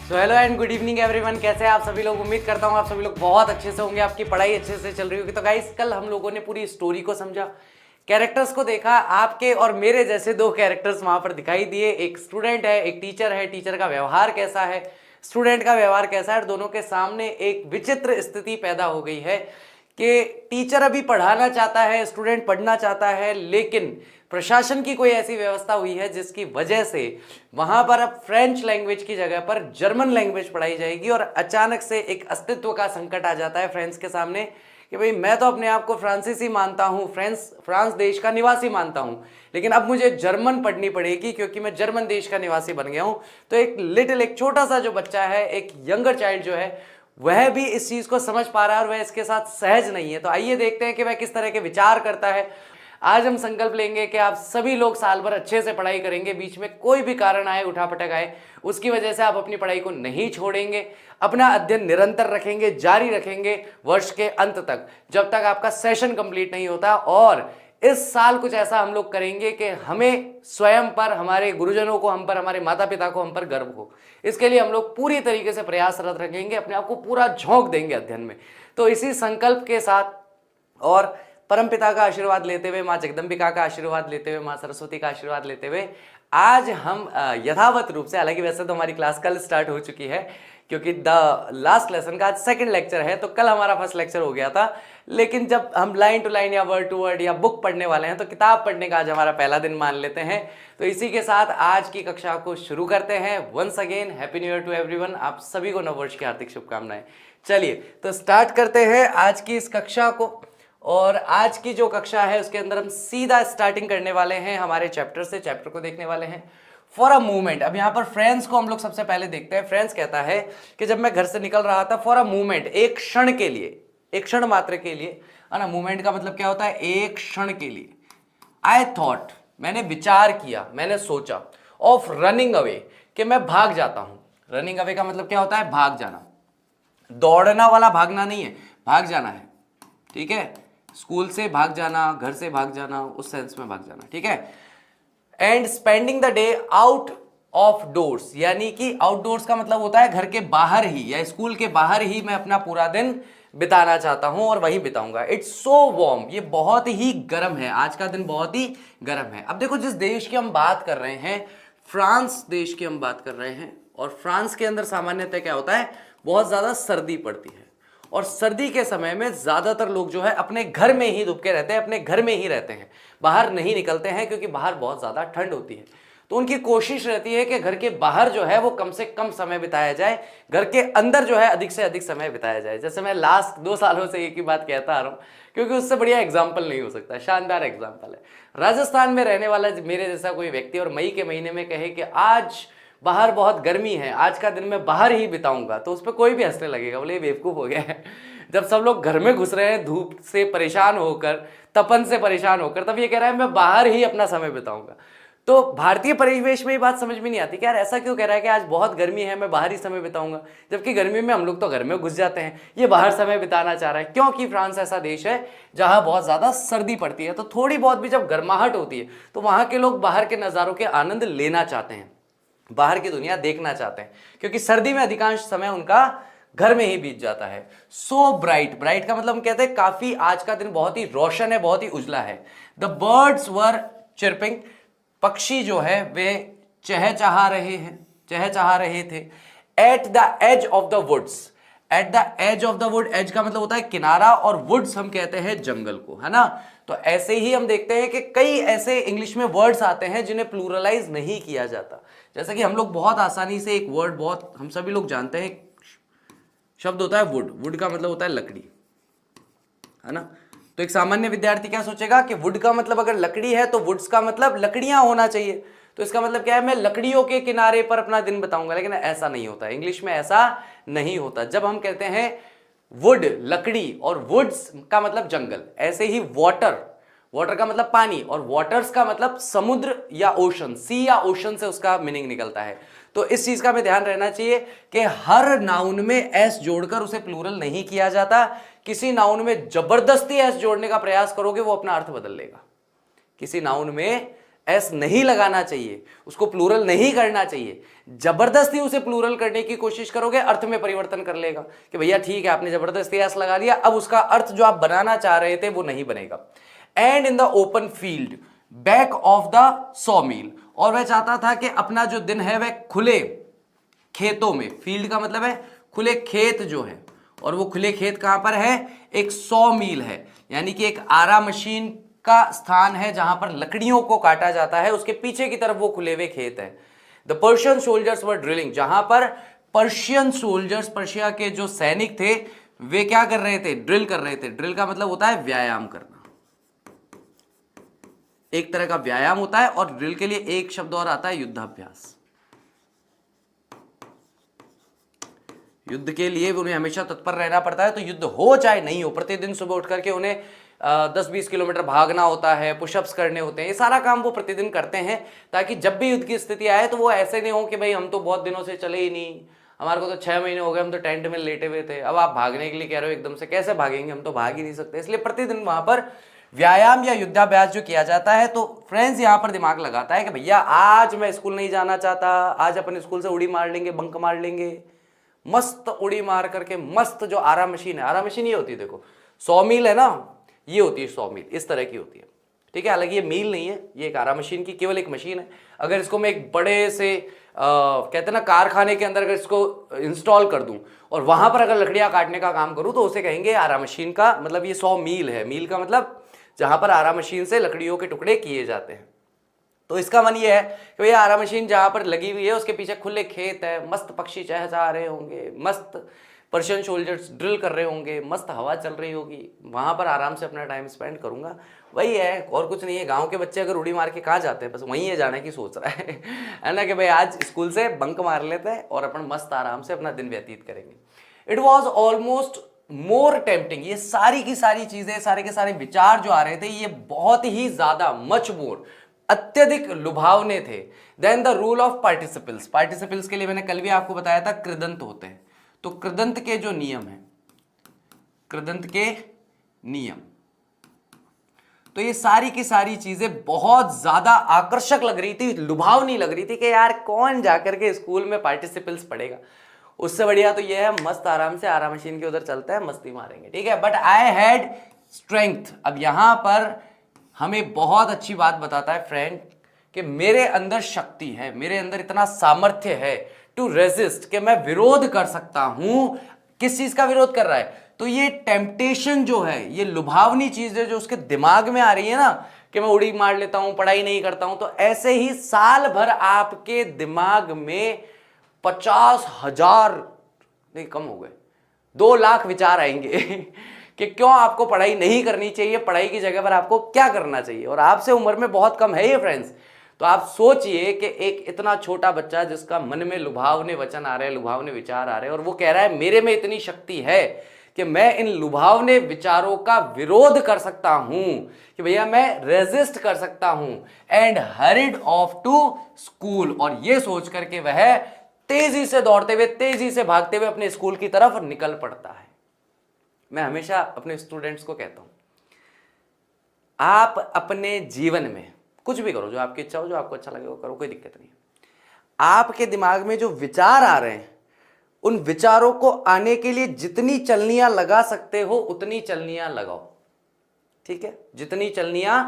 तो hello and good evening everyone, कैसे हैं आप सभी लोग। उम्मीद करता हूँ आप सभी लोग बहुत अच्छे से होंगे, आपकी पढ़ाई अच्छे से चल रही होगी। तो गाइस, कल हम लोगों ने पूरी स्टोरी को समझा, कैरेक्टर्स को देखा। आपके और मेरे जैसे दो कैरेक्टर्स वहां पर दिखाई दिए, एक स्टूडेंट है, एक टीचर है। टीचर का व्यवहार कैसा है, स्टूडेंट का व्यवहार कैसा है, और दोनों के सामने एक विचित्र स्थिति पैदा हो गई है कि टीचर अभी पढ़ाना चाहता है, स्टूडेंट पढ़ना चाहता है, लेकिन प्रशासन की कोई ऐसी व्यवस्था हुई है जिसकी वजह से वहां पर अब फ्रेंच लैंग्वेज की जगह पर जर्मन लैंग्वेज पढ़ाई जाएगी। और अचानक से एक अस्तित्व का संकट आ जाता है फ्रेंच के सामने कि भाई मैं तो अपने आप को फ्रांसीसी मानता हूं, फ्रांस देश का निवासी मानता हूं, लेकिन अब मुझे जर्मन पढ़नी पड़ेगी क्योंकि मैं जर्मन देश का निवासी बन गया हूं। तो एक छोटा सा जो बच्चा है, एक यंगर चाइल्ड जो है, वह भी इस चीज को समझ पा रहा है और वह इसके साथ सहज नहीं है। तो आइए देखते हैं कि वह किस तरह के विचार करता है। आज हम संकल्प लेंगे कि आप सभी लोग साल भर अच्छे से पढ़ाई करेंगे, बीच में कोई भी कारण आए, उठापटक आए, उसकी वजह से आप अपनी पढ़ाई को नहीं छोड़ेंगे, अपना अध्ययन निरंतर रखेंगे, जारी रखेंगे वर्ष के अंत तक, जब तक आपका सेशन कंप्लीट नहीं होता। और इस साल कुछ ऐसा हम लोग करेंगे कि हमें स्वयं पर, हमारे गुरुजनों को हम पर, हमारे माता पिता को हम पर गर्व हो। इसके लिए हम लोग पूरी तरीके से प्रयासरत रखेंगे, अपने आप को पूरा झोंक देंगे अध्ययन में। तो इसी संकल्प के साथ और परमपिता का आशीर्वाद लेते हुए, माँ जगदम्बिका का आशीर्वाद लेते हुए, माँ सरस्वती का आशीर्वाद लेते हुए, आज हम यथावत रूप से, हालांकि वैसे तो हमारी क्लास कल स्टार्ट हो चुकी है क्योंकि द लास्ट लेसन का आज सेकंड लेक्चर है, तो कल हमारा फर्स्ट लेक्चर हो गया था। लेकिन जब हम लाइन टू लाइन या वर्ड टू वर्ड या बुक पढ़ने वाले हैं तो किताब पढ़ने का आज हमारा पहला दिन मान लेते हैं। तो इसी के साथ आज की कक्षा को शुरू करते हैं। Once again happy new year to everyone, आप सभी को नववर्ष की हार्दिक शुभकामनाएं। चलिए तो स्टार्ट करते हैं आज की इस कक्षा को। और आज की जो कक्षा है उसके अंदर हम सीधा स्टार्टिंग करने वाले हैं हमारे चैप्टर से, चैप्टर को देखने वाले हैं फॉर अ मूवमेंट। अब यहाँ पर फ्रेंड्स को हम लोग सबसे पहले देखते हैं। फ्रेंड्स कहता है कि जब मैं घर से निकल रहा था, फॉर अ मूवमेंट, एक क्षण के लिए, एक क्षण मात्र के लिए, है ना। मूवमेंट का मतलब क्या होता है, एक क्षण के लिए। आई थॉट, मैंने विचार किया, मैंने सोचा, ऑफ रनिंग अवे, कि मैं भाग जाता हूं। रनिंग अवे का मतलब क्या होता है, भाग जाना। दौड़ना वाला भागना नहीं है, भाग जाना है, ठीक है। स्कूल से भाग जाना, घर से भाग जाना, उस सेंस में भाग जाना, ठीक है। And spending the day out of doors, यानी कि आउटडोर्स का मतलब होता है घर के बाहर ही या स्कूल के बाहर ही मैं अपना पूरा दिन बिताना चाहता हूं और वहीं बिताऊंगा। इट्स सो वार्म, ये बहुत ही गर्म है, आज का दिन बहुत ही गर्म है। अब देखो, जिस देश की हम बात कर रहे हैं, फ्रांस देश की हम बात कर रहे हैं, और फ्रांस के अंदर सामान्यतः क्या होता है, बहुत ज्यादा सर्दी पड़ती है। और सर्दी के समय में ज्यादातर लोग जो है अपने घर में ही दुबके रहते हैं, अपने घर में ही रहते हैं, बाहर नहीं निकलते हैं क्योंकि बाहर बहुत ज्यादा ठंड होती है। तो उनकी कोशिश रहती है कि घर के बाहर जो है वो कम से कम समय बिताया जाए, घर के अंदर जो है अधिक से अधिक समय बिताया जाए। जैसे मैं लास्ट 2 सालों से एक ही बात कहता आ रहा हूँ क्योंकि उससे बढ़िया एग्जाम्पल नहीं हो सकता, शानदार एग्जाम्पल है। राजस्थान में रहने वाला मेरे जैसा कोई व्यक्ति और मई के महीने में कहे कि आज बाहर बहुत गर्मी है, आज का दिन मैं बाहर ही बिताऊंगा, तो उस पर कोई भी हंसने लगेगा, बोले बेवकूफ हो गया है। जब सब लोग घर में घुस रहे हैं धूप से परेशान होकर, तपन से परेशान होकर, तब ये कह रहा है मैं बाहर ही अपना समय बिताऊंगा। तो भारतीय परिवेश में ये बात समझ में नहीं आती कि यार ऐसा क्यों कह रहा है कि आज बहुत गर्मी है, मैं बाहर ही समय बिताऊंगा, जबकि गर्मी में हम लोग तो घर में घुस जाते हैं, ये बाहर समय बिताना चाह रहा है। क्योंकि फ्रांस ऐसा देश है जहां बहुत ज्यादा सर्दी पड़ती है, तो थोड़ी बहुत भी जब गर्माहट होती है तो वहां के लोग बाहर के नजारों के आनंद लेना चाहते हैं, बाहर की दुनिया देखना चाहते हैं, क्योंकि सर्दी में अधिकांश समय उनका घर में ही बीत जाता है। सो ब्राइट, ब्राइट का मतलब हम कहते हैं काफी, आज का दिन बहुत ही रोशन है, बहुत ही उजला है। द बर्ड्स वर चिर्पिंग, पक्षी जो है वे चहचहा रहे हैं, चहचहा रहे थे। At the edge of the woods, at the edge of the wood, edge का मतलब होता है किनारा, और वुड्स हम कहते हैं जंगल को, है ना। तो ऐसे ही हम देखते हैं कि कई ऐसे इंग्लिश में वर्ड्स आते हैं जिन्हें प्लूरलाइज नहीं किया जाता। जैसे कि हम लोग बहुत आसानी से एक वर्ड, बहुत हम सभी लोग जानते हैं, शब्द होता है वुड। वुड का मतलब होता है लकड़ी, है ना। तो एक सामान्य विद्यार्थी क्या सोचेगा कि वुड का मतलब अगर लकड़ी है तो वुड्स का मतलब लकड़ियां होना चाहिए, तो इसका मतलब क्या है, मैं लकड़ियों के किनारे पर अपना दिन बताऊंगा। लेकिन ऐसा नहीं होता, इंग्लिश में ऐसा नहीं होता। जब हम कहते हैं वुड लकड़ी और वुड्स का मतलब जंगल, ऐसे ही वाटर, वाटर का मतलब पानी, और वाटर्स का मतलब समुद्र या ओशन, सी या ओशन से उसका मीनिंग निकलता है। तो इस चीज का भी ध्यान रहना चाहिए कि हर नाउन में एस जोड़कर उसे प्लूरल नहीं किया जाता। किसी नाउन में जबरदस्ती एस जोड़ने का प्रयास करोगे वो अपना अर्थ बदल लेगा। किसी नाउन में एस नहीं लगाना चाहिए, उसको प्लूरल नहीं करना चाहिए। जबरदस्ती उसे प्लूरल करने की कोशिश करोगे, अर्थ में परिवर्तन कर लेगा कि भैया ठीक है आपने जबरदस्ती एस लगा दिया, अब उसका अर्थ जो आप बनाना चाह रहे थे वो नहीं बनेगा। And in the open field back of the सॉमिल, और वह चाहता था कि अपना जो दिन है वह खुले खेतों में, फील्ड का मतलब है खुले खेत जो है, और वो खुले खेत कहां पर है, एक सॉमिल है, यानी कि एक आरा मशीन का स्थान है जहां पर लकड़ियों को काटा जाता है, उसके पीछे की तरफ वो खुले हुए खेत है। The Persian soldiers were drilling, जहां पर पर्शियन सोल्जर्स, पर्शिया के जो सैनिक थे वे क्या कर रहे थे, ड्रिल कर रहे थे। ड्रिल का मतलब होता है व्यायाम करना, एक तरह का व्यायाम होता है। और ड्रिल के लिए एक शब्द और आता है, युद्धाभ्यास। युद्ध के लिए उन्हें हमेशा तत्पर रहना पड़ता है, तो युद्ध हो चाहे नहीं हो, प्रतिदिन सुबह उठ करके उन्हें 10-20 किलोमीटर भागना होता है, पुशअप्स करने होते हैं, ये सारा काम वो प्रतिदिन करते हैं, ताकि जब भी युद्ध की स्थिति आए तो वो ऐसे नहीं हो कि भाई हम तो बहुत दिनों से चले ही नहीं, हमारे को तो 6 महीने हो गए, हम तो टेंट में लेटे हुए थे, अब आप भागने के लिए कह रहे हो एकदम से, कैसे भागेंगे, हम तो भाग ही नहीं सकते। इसलिए प्रतिदिन वहां पर व्यायाम या युद्धाभ्यास जो किया जाता है। तो फ्रेंड्स यहाँ पर दिमाग लगाता है कि भैया आज मैं स्कूल नहीं जाना चाहता, आज अपन स्कूल से उड़ी मार लेंगे, बंक मार लेंगे, मस्त उड़ी मार करके, मस्त जो आरा मशीन है, आरा मशीन ये होती है, देखो सॉमिल है ना, ये होती है सॉमिल, इस तरह की होती है, ठीक है। हालांकि ये मील नहीं है, ये एक आरा मशीन की केवल एक मशीन है। अगर इसको मैं एक बड़े से कहते हैं ना कारखाने के अंदर अगर इसको इंस्टॉल कर दूं और वहां पर अगर लकड़ियां काटने का काम करूं तो उसे कहेंगे आरा मशीन का मतलब ये 100 मील है। मील का मतलब जहां पर आरा मशीन से लकड़ियों के टुकड़े किए जाते हैं। तो इसका मन ये है कि भैया आरा मशीन जहां पर लगी हुई है उसके पीछे खुले खेत है, मस्त पक्षी चहचहा रहे होंगे, मस्त पर्शियन सोल्जर्स ड्रिल कर रहे होंगे, मस्त हवा चल रही होगी, वहां पर आराम से अपना टाइम स्पेंड करूंगा। वही है और कुछ नहीं है। गांव के बच्चे अगर उड़ी मार के कहाँ जाते हैं, बस वहीं है जाने की सोच रहा है ना, कि भाई आज स्कूल से बंक मार लेते हैं और अपन मस्त आराम से अपना दिन व्यतीत करेंगे। It was almost more tempting, ये सारी की सारी चीजें, सारे के सारे विचार जो आ रहे थे ये बहुत ही ज्यादा, मच मोर, अत्यधिक लुभावने थे। Then the rule of participles, participles के लिए मैंने कल भी आपको बताया था कृदंत होते हैं, तो कृदंत के जो नियम है, कृदंत के नियम, तो ये सारी की सारी चीजें बहुत ज्यादा आकर्षक लग रही थी, लुभावनी लग रही थी कि यार कौन जाकर के स्कूल में पार्टिसिपल्स पढ़ेगा। उससे बढ़िया तो ये है मस्त आराम से आरा मशीन के उधर चलते हैं, मस्ती मारेंगे, ठीक है। बट आई हैड स्ट्रेंथ, अब यहां पर हमें बहुत अच्छी बात बताता है फ्रेंड कि मेरे अंदर शक्ति है, मेरे अंदर इतना सामर्थ्य है टू रेजिस्ट, कि मैं विरोध कर सकता हूं। किस चीज का विरोध कर रहा है, तो ये टेम्पटेशन जो है, ये लुभावनी चीज है जो उसके दिमाग में आ रही है ना, कि मैं उड़ी मार लेता हूं, पढ़ाई नहीं करता हूं, तो ऐसे ही साल भर आपके दिमाग में 50,000 नहीं कम हो गए 2 लाख विचार आएंगे कि क्यों आपको पढ़ाई नहीं करनी चाहिए, पढ़ाई की जगह पर आपको क्या करना चाहिए। और आपसे उम्र में बहुत कम है ये फ्रेंड्स। तो आप सोचिए कि एक इतना छोटा बच्चा जिसका मन में लुभावने वचन आ रहे हैं, लुभावने विचार आ रहे हैं, और वो कह रहा है मेरे में इतनी शक्ति है कि मैं इन लुभावने विचारों का विरोध कर सकता हूं, कि भैया मैं रेजिस्ट कर सकता हूं। And hurried off to school, और ये सोच करके वह तेजी से दौड़ते हुए, तेजी से भागते हुए अपने स्कूल की तरफ निकल पड़ता है। मैं हमेशा अपने स्टूडेंट्स को कहता हूं, आप अपने जीवन में कुछ भी करो, जो आपकी इच्छा हो, जो आपको अच्छा लगे वो करो, कोई दिक्कत नहीं। आपके दिमाग में जो विचार आ रहे हैं, उन विचारों को आने के लिए जितनी चलनियां लगा सकते हो उतनी चलनियां लगाओ, ठीक है। जितनी चलनियां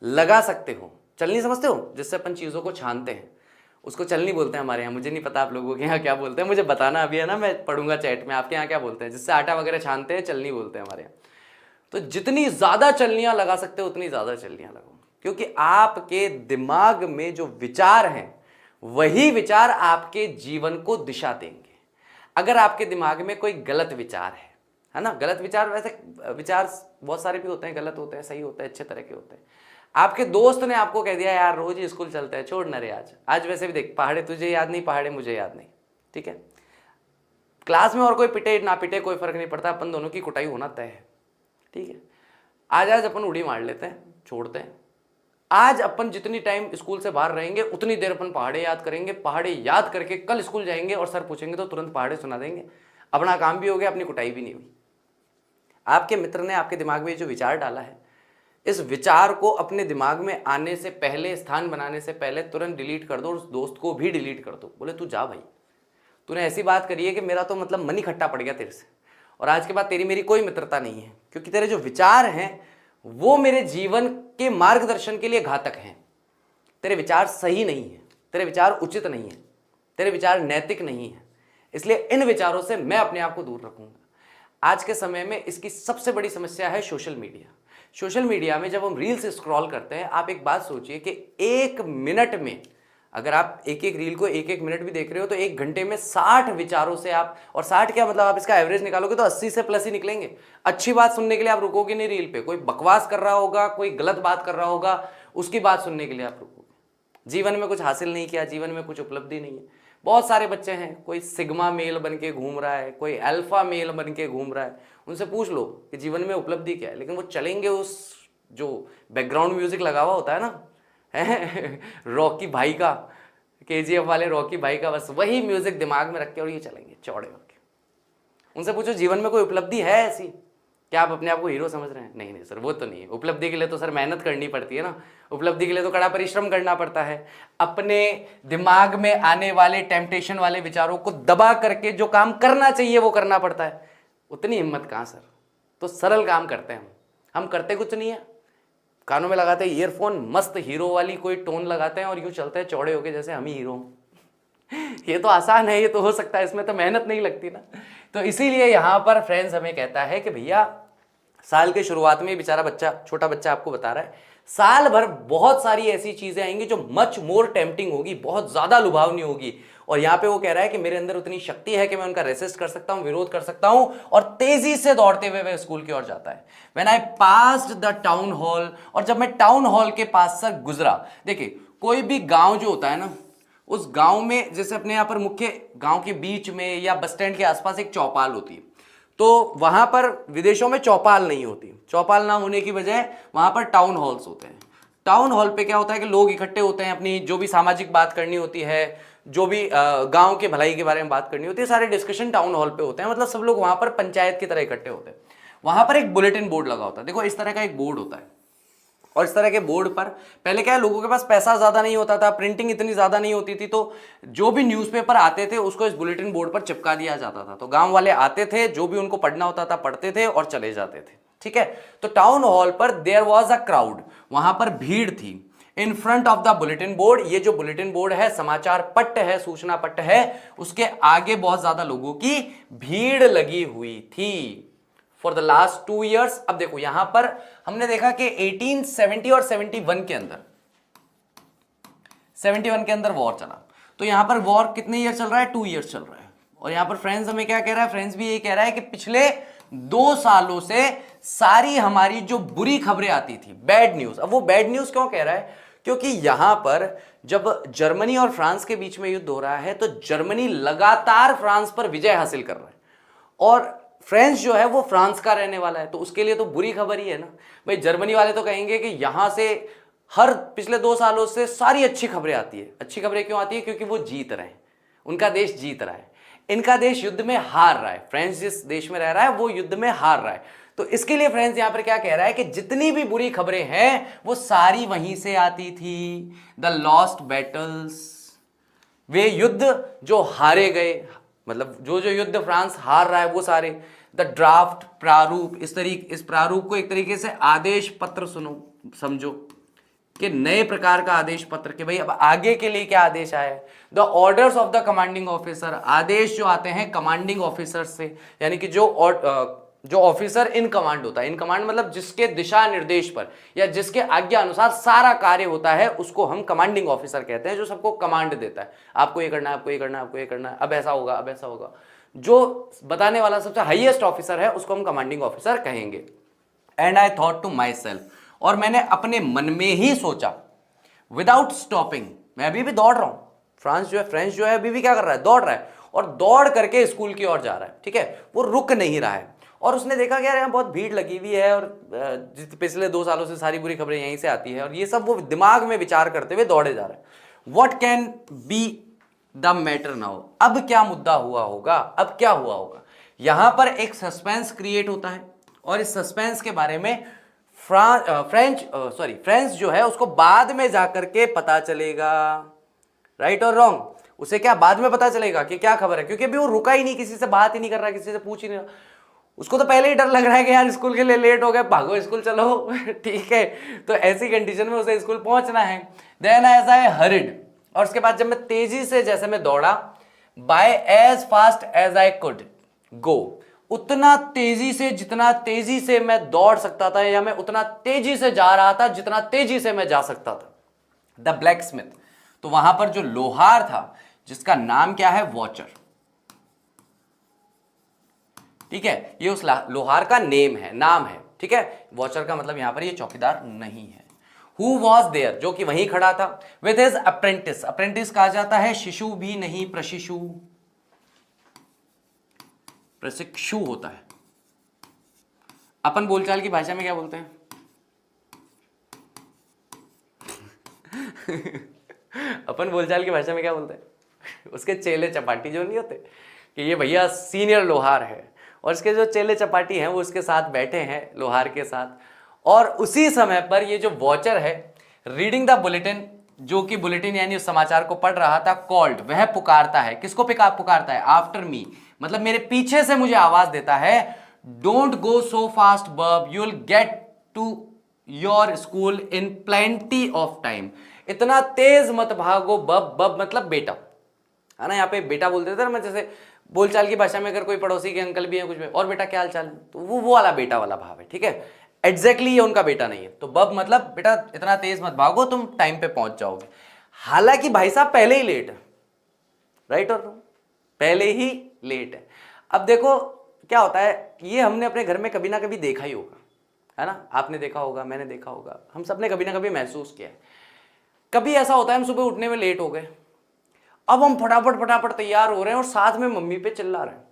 लगा सकते हो, चलनी समझते हो, जिससे अपन चीजों को छानते हैं, उसको चलनी बोलते हैं हमारे यहाँ। मुझे नहीं पता आप लोगों के यहाँ क्या बोलते हैं, मुझे बताना अभी है ना, मैं पढ़ूंगा चैट में आपके यहाँ क्या बोलते हैं। जिससे आटा वगैरह छानते हैं, चलनी बोलते हैं हमारे यहाँ। तो जितनी ज्यादा चलनियां लगा सकते हो उतनी ज्यादा चलनियां लगाओ, क्योंकि आपके दिमाग में जो विचार हैं वही विचार आपके जीवन को दिशा देंगे। अगर आपके दिमाग में कोई गलत विचार है ना, गलत विचार, वैसे विचार बहुत सारे भी होते हैं, गलत होते हैं, सही होते हैं, अच्छे तरह के होते हैं। आपके दोस्त ने आपको कह दिया यार रोज ही स्कूल चलता है, छोड़ ना रे आज वैसे भी देख पहाड़े तुझे याद नहीं, पहाड़े मुझे याद नहीं, ठीक है। क्लास में और कोई पिटे ना पिटे कोई फर्क नहीं पड़ता, अपन दोनों की कुटाई होना तय है, ठीक है। आज अपन उड़ी मार लेते हैं, छोड़ते हैं। आज अपन जितनी टाइम स्कूल से बाहर रहेंगे उतनी देर अपन पहाड़े याद करेंगे, पहाड़े याद करके कल स्कूल जाएंगे और सर पूछेंगे तो तुरंत पहाड़े सुना देंगे। अपना काम भी हो गया, अपनी कुटाई भी नहीं हुई। आपके मित्र ने आपके दिमाग में जो विचार डाला है, इस विचार को अपने दिमाग में आने से पहले, स्थान बनाने से पहले तुरंत डिलीट कर दो और उस दोस्त को भी डिलीट कर दो। बोले तू जा भाई, तूने ऐसी बात करी है कि मेरा तो मतलब मन ही खट्टा पड़ गया तेरे से, और आज के बाद तेरी मेरी कोई मित्रता नहीं है, क्योंकि तेरे जो विचार हैं वो मेरे जीवन के मार्गदर्शन के लिए घातक हैं। तेरे विचार सही नहीं है, तेरे विचार उचित नहीं है, तेरे विचार नैतिक नहीं है, इसलिए इन विचारों से मैं अपने आप को दूर रखूंगा। आज के समय में इसकी सबसे बड़ी समस्या है सोशल मीडिया। सोशल मीडिया में जब हम रील्स स्क्रॉल करते हैं, आप एक बात सोचिए कि एक मिनट में, अगर आप एक एक रील को एक एक मिनट भी देख रहे हो तो एक घंटे में 60 विचारों से आप, और 60 क्या मतलब आप इसका एवरेज निकालोगे तो 80 से प्लस ही निकलेंगे। अच्छी बात सुनने के लिए आप रुकोगे नहीं रील पे, कोई बकवास कर रहा होगा, कोई गलत बात कर रहा होगा, उसकी बात सुनने के लिए आप रुकोगे। जीवन में कुछ हासिल नहीं किया, जीवन में कुछ उपलब्धि नहीं है। बहुत सारे बच्चे हैं, कोई सिग्मा मेल बन के घूम रहा है, कोई अल्फा मेल बन के घूम रहा है, उनसे पूछ लो कि जीवन में उपलब्धि क्या है, लेकिन वो चलेंगे उस जो बैकग्राउंड म्यूजिक लगा हुआ होता है ना रॉकी भाई का, KGF वाले रॉकी भाई का, बस वही म्यूजिक दिमाग में रख के और ये चलेंगे चौड़े होके। उनसे पूछो जीवन में कोई उपलब्धि है ऐसी, क्या आप अपने आप को हीरो समझ रहे हैं? नहीं नहीं सर, वो तो नहीं है। उपलब्धि के लिए तो सर मेहनत करनी पड़ती है ना, उपलब्धि के लिए तो कड़ा परिश्रम करना पड़ता है। अपने दिमाग में आने वाले टेम्पटेशन वाले विचारों को दबा करके जो काम करना चाहिए वो करना पड़ता है। उतनी हिम्मत कहाँ सर, तो सरल काम करते हैं हम करते कुछ नहीं है। कानों में लगाते हैं ईयरफोन, मस्त हीरो वाली कोई टोन लगाते हैं और यूं चलते हैं चौड़े होके जैसे हम ही हीरो ये तो आसान है, ये तो हो सकता है, इसमें तो मेहनत नहीं लगती ना। तो इसीलिए यहाँ पर फ्रेंड्स हमें कहता है कि भैया साल के शुरुआत में बेचारा बच्चा, छोटा बच्चा आपको बता रहा है, साल भर बहुत सारी ऐसी चीजें आएंगी जो मच मोर टेम्पटिंग होगी, बहुत ज्यादा लुभावनी होगी, और यहाँ पे वो कह रहा है कि मेरे अंदर उतनी शक्ति है कि मैं उनका रेसिस्ट कर सकता हूँ, विरोध कर सकता हूँ, और तेजी से दौड़ते हुए वह स्कूल की ओर जाता है। When I passed the town hall, और जब मैं टाउन हॉल के पास से गुजरा, देखिए कोई भी गांव जो होता है ना, उस गांव में जैसे अपने यहाँ पर मुख्य गांव के बीच में या बस स्टैंड के आसपास एक चौपाल होती है, तो वहां पर विदेशों में चौपाल नहीं होती। चौपाल ना होने की वजह वहां पर टाउन हॉल्स होते हैं। टाउन हॉल पे क्या होता है कि लोग इकट्ठे होते हैं, अपनी जो भी सामाजिक बात करनी होती है, जो भी गांव के भलाई के बारे में बात करनी होती है, सारे डिस्कशन टाउन हॉल पे होते हैं। मतलब सब लोग वहां पर पंचायत की तरह इकट्ठे होते हैं। वहां पर एक बुलेटिन बोर्ड लगा होता है, देखो इस तरह का एक बोर्ड होता है, और इस तरह के बोर्ड पर पहले क्या है, लोगों के पास पैसा ज्यादा नहीं होता था, प्रिंटिंग इतनी ज्यादा नहीं होती थी, तो जो भी न्यूज़पेपर आते थे उसको इस बुलेटिन बोर्ड पर चिपका दिया जाता था। तो गांव वाले आते थे, जो भी उनको पढ़ना होता था पढ़ते थे और चले जाते थे। ठीक है, तो टाउन हॉल पर देयर वाज अ क्राउड, वहां पर भीड़ थी। In front of the bulletin board, ये जो बुलेटिन बोर्ड है, समाचार पट्ट है, सूचना पट्ट है, उसके आगे बहुत ज्यादा लोगों की भीड़ लगी हुई थी फॉर द लास्ट 2 years। अब देखो यहां पर हमने देखा कि 1870 और 71 के अंदर, 71 के अंदर वॉर चला। तो यहां पर वॉर कितने ईयर चल रहा है? 2 years चल रहा है। और यहां पर फ्रेंड्स हमें क्या कह रहा है? फ्रेंड्स भी यही कह रहा है कि पिछले 2 सालों से सारी हमारी जो बुरी खबरें आती थी, बैड न्यूज। अब वो बैड न्यूज क्यों कह रहा है? क्योंकि यहां पर जब जर्मनी और फ्रांस के बीच में युद्ध हो रहा है तो जर्मनी लगातार फ्रांस पर विजय हासिल कर रहा है, और फ्रांस जो है वो फ्रांस का रहने वाला है, तो उसके लिए तो बुरी खबर ही है ना भाई। जर्मनी वाले तो कहेंगे कि यहां से हर पिछले 2 सालों से सारी अच्छी खबरें आती है। अच्छी खबरें क्यों आती है? क्योंकि वो जीत रहे हैं, उनका देश जीत रहा है, इनका देश युद्ध में हार रहा है। फ्रांस जिस देश में रह रहा है वो युद्ध में हार रहा है। तो इसके लिए फ्रेंड्स यहां पर क्या कह रहा है कि जितनी भी बुरी खबरें हैं वो सारी वहीं से आती थी। द लॉस्ट बैटल्स, वे युद्ध जो हारे गए, मतलब जो जो युद्ध फ्रांस हार रहा है वो सारे। द ड्राफ्ट, प्रारूप, इस प्रारूप को एक तरीके से आदेश पत्र समझो कि नए प्रकार का आदेश पत्र, कि भाई अब आगे के लिए क्या आदेश आया है। The orders of the commanding officer, आदेश जो आते हैं कमांडिंग ऑफिसर से, यानी कि जो ऑफिसर इन कमांड होता है। इन कमांड मतलब जिसके दिशा निर्देश पर या जिसके आज्ञा अनुसार सारा कार्य होता है, उसको हम कमांडिंग ऑफिसर कहते हैं, जो सबको कमांड देता है। आपको ये करना है, आपको ये करना है, आपको ये करना है, अब ऐसा होगा, अब ऐसा होगा। जो बताने वाला सबसे हाईएस्ट ऑफिसर है उसको हम कमांडिंग ऑफिसर कहेंगे। And I thought to myself, और मैंने अपने मन में ही सोचा, विदाउट स्टॉपिंग, मैं अभी भी दौड़ रहा हूं। फ्रांस जो है अभी भी क्या कर रहा है? दौड़ रहा है, और दौड़ करके स्कूल की ओर जा रहा है। ठीक है, वो रुक नहीं रहा है। और उसने देखा कि यार यहाँ बहुत भीड़ लगी हुई है, और पिछले 2 सालों से सारी बुरी खबरें यहीं से आती है, और ये सब वो दिमाग में विचार करते हुए दौड़े जा रहे हैं। What can be the matter now, अब क्या मुद्दा हुआ होगा, अब क्या हुआ होगा। यहां पर एक सस्पेंस क्रिएट होता है, और इस सस्पेंस के बारे में फ्रेंच जो है उसको बाद में जाकर के पता चलेगा, राइट और रॉन्ग? उसे क्या बाद में पता चलेगा कि क्या खबर है, क्योंकि अभी वो रुका ही नहीं, किसी से बात ही नहीं कर रहा, किसी से पूछ ही नहीं रहा। उसको तो पहले ही डर लग रहा है कि यार स्कूल के लिए लेट हो गए, भागो स्कूल चलो ठीक है। तो ऐसी कंडीशन में उसे स्कूल पहुंचना है। देन एज आई हरिड, और उसके बाद जब मैं तेजी से, जैसे मैं दौड़ा, by as fast as I could go, उतना तेजी से, जितना तेजी से मैं दौड़ सकता था, या मैं उतना तेजी से जा रहा था जितना तेजी से मैं जा सकता था। द ब्लैक स्मिथ, तो वहां पर जो लोहार था, जिसका नाम क्या है, वॉचर, ठीक है, ये उस लोहार का नेम है, नाम है, ठीक है। वॉचर का मतलब यहां पर ये चौकीदार नहीं है। हु वॉज देयर, जो कि वहीं खड़ा था, विद हिज अप्रेंटिस, अप्रेंटिस कहा जाता है शिशु भी नहीं, प्रशिशु, प्रशिक्षु होता है। अपन बोलचाल की भाषा में क्या बोलते हैं अपन बोलचाल की भाषा में क्या बोलते हैं, उसके चेले चपाटी जो नहीं होते, कि ये भैया सीनियर लोहार है, और इसके जो चेले चपाटी हैं वो उसके साथ बैठे हैं, लोहार के साथ। और उसी समय पर ये जो वॉचर है, रीडिंग द बुलेटिन, जो कि बुलेटिन यानी उस समाचार को पढ़ रहा था, कॉल्ड, वह पुकारता है, किसको पुकारता है, आफ्टर मी, मतलब मेरे पीछे से मुझे आवाज देता है, don't go so fast bub, you will get to your school in plenty of time, इतना तेज मत भागो बब, बब मतलब बेटा है ना, यहाँ पे बेटा बोलते थे ना, मैं जैसे बोलचाल की भाषा में अगर कोई पड़ोसी के अंकल भी हैं कुछ भी, और बेटा क्या हाल चाल है, तो वो वाला बेटा वाला भाव है, ठीक है। एग्जैक्टली ये उनका बेटा नहीं है, तो बब मतलब बेटा इतना तेज मत भागो, तुम टाइम पे पहुंच जाओगे। हालांकि भाई साहब पहले ही लेट है, राइट और पहले ही लेट है। अब देखो क्या होता है, ये हमने अपने घर में कभी ना कभी देखा ही होगा, है ना, आपने देखा होगा, मैंने देखा होगा, हम सबने कभी ना कभी महसूस किया है। कभी ऐसा होता है हम सुबह उठने में लेट हो गए, अब हम फटाफट फटाफट तैयार हो रहे हैं और साथ में मम्मी पे चिल्ला रहे हैं,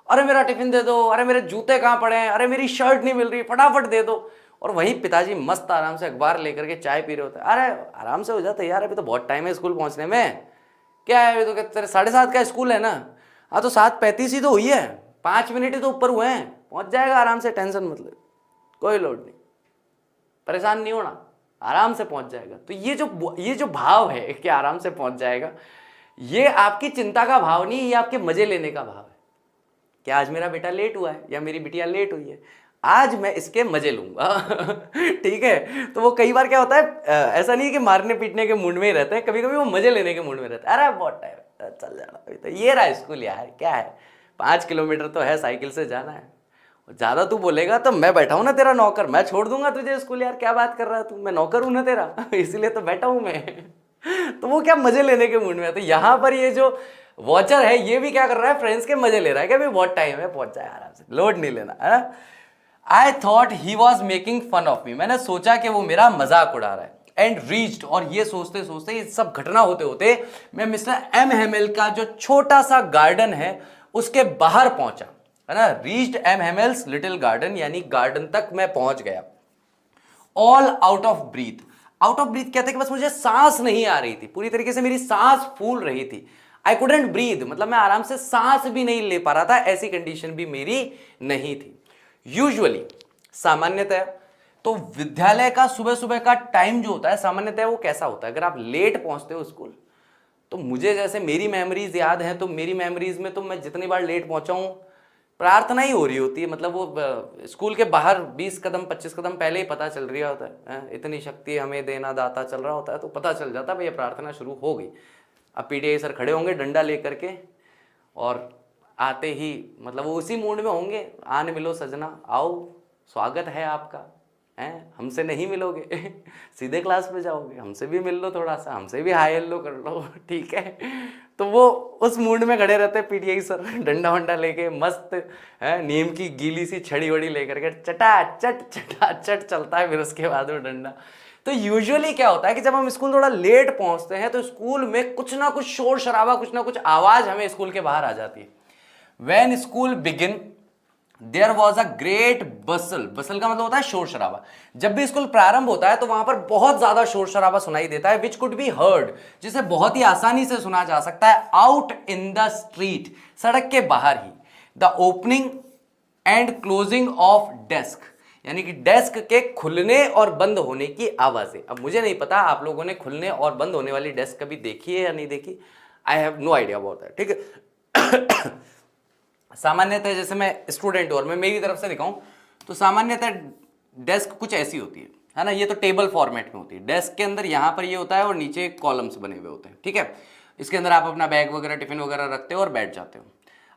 अरे मेरा टिफिन दे दो, अरे मेरे जूते कहाँ पड़े हैं, अरे मेरी शर्ट नहीं मिल रही, फटाफट दे दो। और वहीं पिताजी मस्त आराम से अखबार लेकर के चाय पी रहे होते हैं, अरे आराम से हो जा तैयार, अभी तो बहुत टाइम है स्कूल पहुंचने में, क्या है अभी तो, तेरे 7:30 का स्कूल है ना, हाँ तो 7:35 ही तो हुई है, 5 मिनट ही तो ऊपर हुए हैं, पहुंच जाएगा आराम से, टेंशन मतलब कोई लोड नहीं, परेशान नहीं होना, आराम से पहुंच जाएगा। तो ये जो भाव है कि आराम से पहुंच जाएगा, ये आपकी चिंता का भाव नहीं, ये आपके मजे लेने का भाव है कि आज मेरा बेटा लेट हुआ है या मेरी बिटिया लेट हुई है, आज मैं इसके मजे लूंगा ठीक है। तो वो कई बार क्या होता है, ऐसा नहीं है कि मारने पीटने के मूड में ही रहते हैं, कभी कभी वो मजे लेने के मूड में रहते हैं, अरे बहुत टाइम चल जाना, अभी तो ये रहा स्कूल यार, क्या है 5 किलोमीटर तो है, साइकिल से जाना है, ज्यादा तू बोलेगा तो मैं बैठा हूं ना तेरा नौकर, मैं छोड़ दूंगा तुझे स्कूल, यार क्या बात कर रहा है तू, मैं नौकर हूं ना तेरा इसीलिए तो बैठा हूं मैं तो वो क्या मजे लेने के मूड में है। तो यहां पर ये जो वॉचर है ये भी क्या कर रहा है, फ्रेंड्स के मजे ले रहा है कि अभी बहुत टाइम है, पहुंच जाए आराम से, लोड नहीं लेना है। I thought he was making fun of me, मैंने सोचा कि वो मेरा मजाक उड़ा रहा है। एंड रीच्ड, और ये सोचते सोचते, ये सब घटना होते होते मैं मिस्टर एम हेमेल का जो छोटा सा गार्डन है उसके बाहर पहुंचा, है ना, रीच्ड एम हेमेल्स लिटिल गार्डन, यानी गार्डन तक मैं पहुंच गया। All out of breath, out of breath कहते हैं कि बस मुझे सांस नहीं आ रही थी, पूरी तरीके से मेरी सांस फूल रही थी। आई कुडंट ब्रीथ, मतलब मैं आराम से सांस भी नहीं ले पा रहा था, ऐसी कंडीशन भी मेरी नहीं थी। यूजुअली, सामान्यतः तो विद्यालय का सुबह सुबह का टाइम जो होता है सामान्यतः वो कैसा होता है, अगर आप लेट पहुंचते हो स्कूल, तो मुझे जैसे मेरी मेमोरीज याद है, तो मेरी मेमोरीज में तो मैं जितनी बार लेट पहुंचा हूं, प्रार्थना ही हो रही होती है, मतलब वो स्कूल के बाहर 20 कदम 25 कदम पहले ही पता चल रहा होता है, इतनी शक्ति हमें देना दाता चल रहा होता है, तो पता चल जाता है भैया प्रार्थना शुरू हो गई। अब पीटीआई सर खड़े होंगे डंडा लेकर के, और आते ही मतलब वो उसी मूड में होंगे, आने मिलो सजना, आओ स्वागत है आपका, हैं हमसे नहीं मिलोगे सीधे क्लास में जाओगे, हमसे भी मिल लो, थोड़ा सा हमसे भी हाई हेलो कर लो, ठीक है। तो वो उस मूड में खड़े रहते हैं पीटीआई सर, डंडा वंडा लेके मस्त है, नीम की गीली सी छड़ी वड़ी लेकर के चटाचट चलता है, फिर उसके बाद वो डंडा। तो यूजुअली क्या होता है कि जब हम स्कूल थोड़ा लेट पहुंचते हैं तो स्कूल में कुछ ना कुछ शोर शराबा, कुछ ना कुछ आवाज हमें स्कूल के बाहर आ जाती है। When school begin there was a great bustle, bustle का मतलब होता है शोर शराबा। जब भी स्कूल प्रारंभ होता है तो वहां पर बहुत ज्यादा शोर शराबा सुनाई देता है, विच कुड बी हर्ड, जिसे बहुत ही आसानी से सुना जा सकता है, आउट इन द स्ट्रीट, सड़क के बाहर ही। The opening and closing of desk, यानी कि डेस्क के खुलने और बंद होने की आवाजें। अब मुझे नहीं पता आप लोगों ने खुलने और बंद होने वाली डेस्क कभी देखी है या नहीं देखी, I have no idea about that, ठीक है। सामान्यतः जैसे मैं स्टूडेंट हूं और मैं मेरी तरफ से दिखाऊं तो सामान्यतः डेस्क कुछ ऐसी होती है ना, ये तो टेबल फॉर्मेट में होती है। डेस्क के अंदर यहां पर ये होता है और नीचे कॉलम्स बने हुए होते हैं, ठीक है। इसके अंदर आप अपना बैग वगैरह टिफिन वगैरह रखते हो और बैठ जाते हो।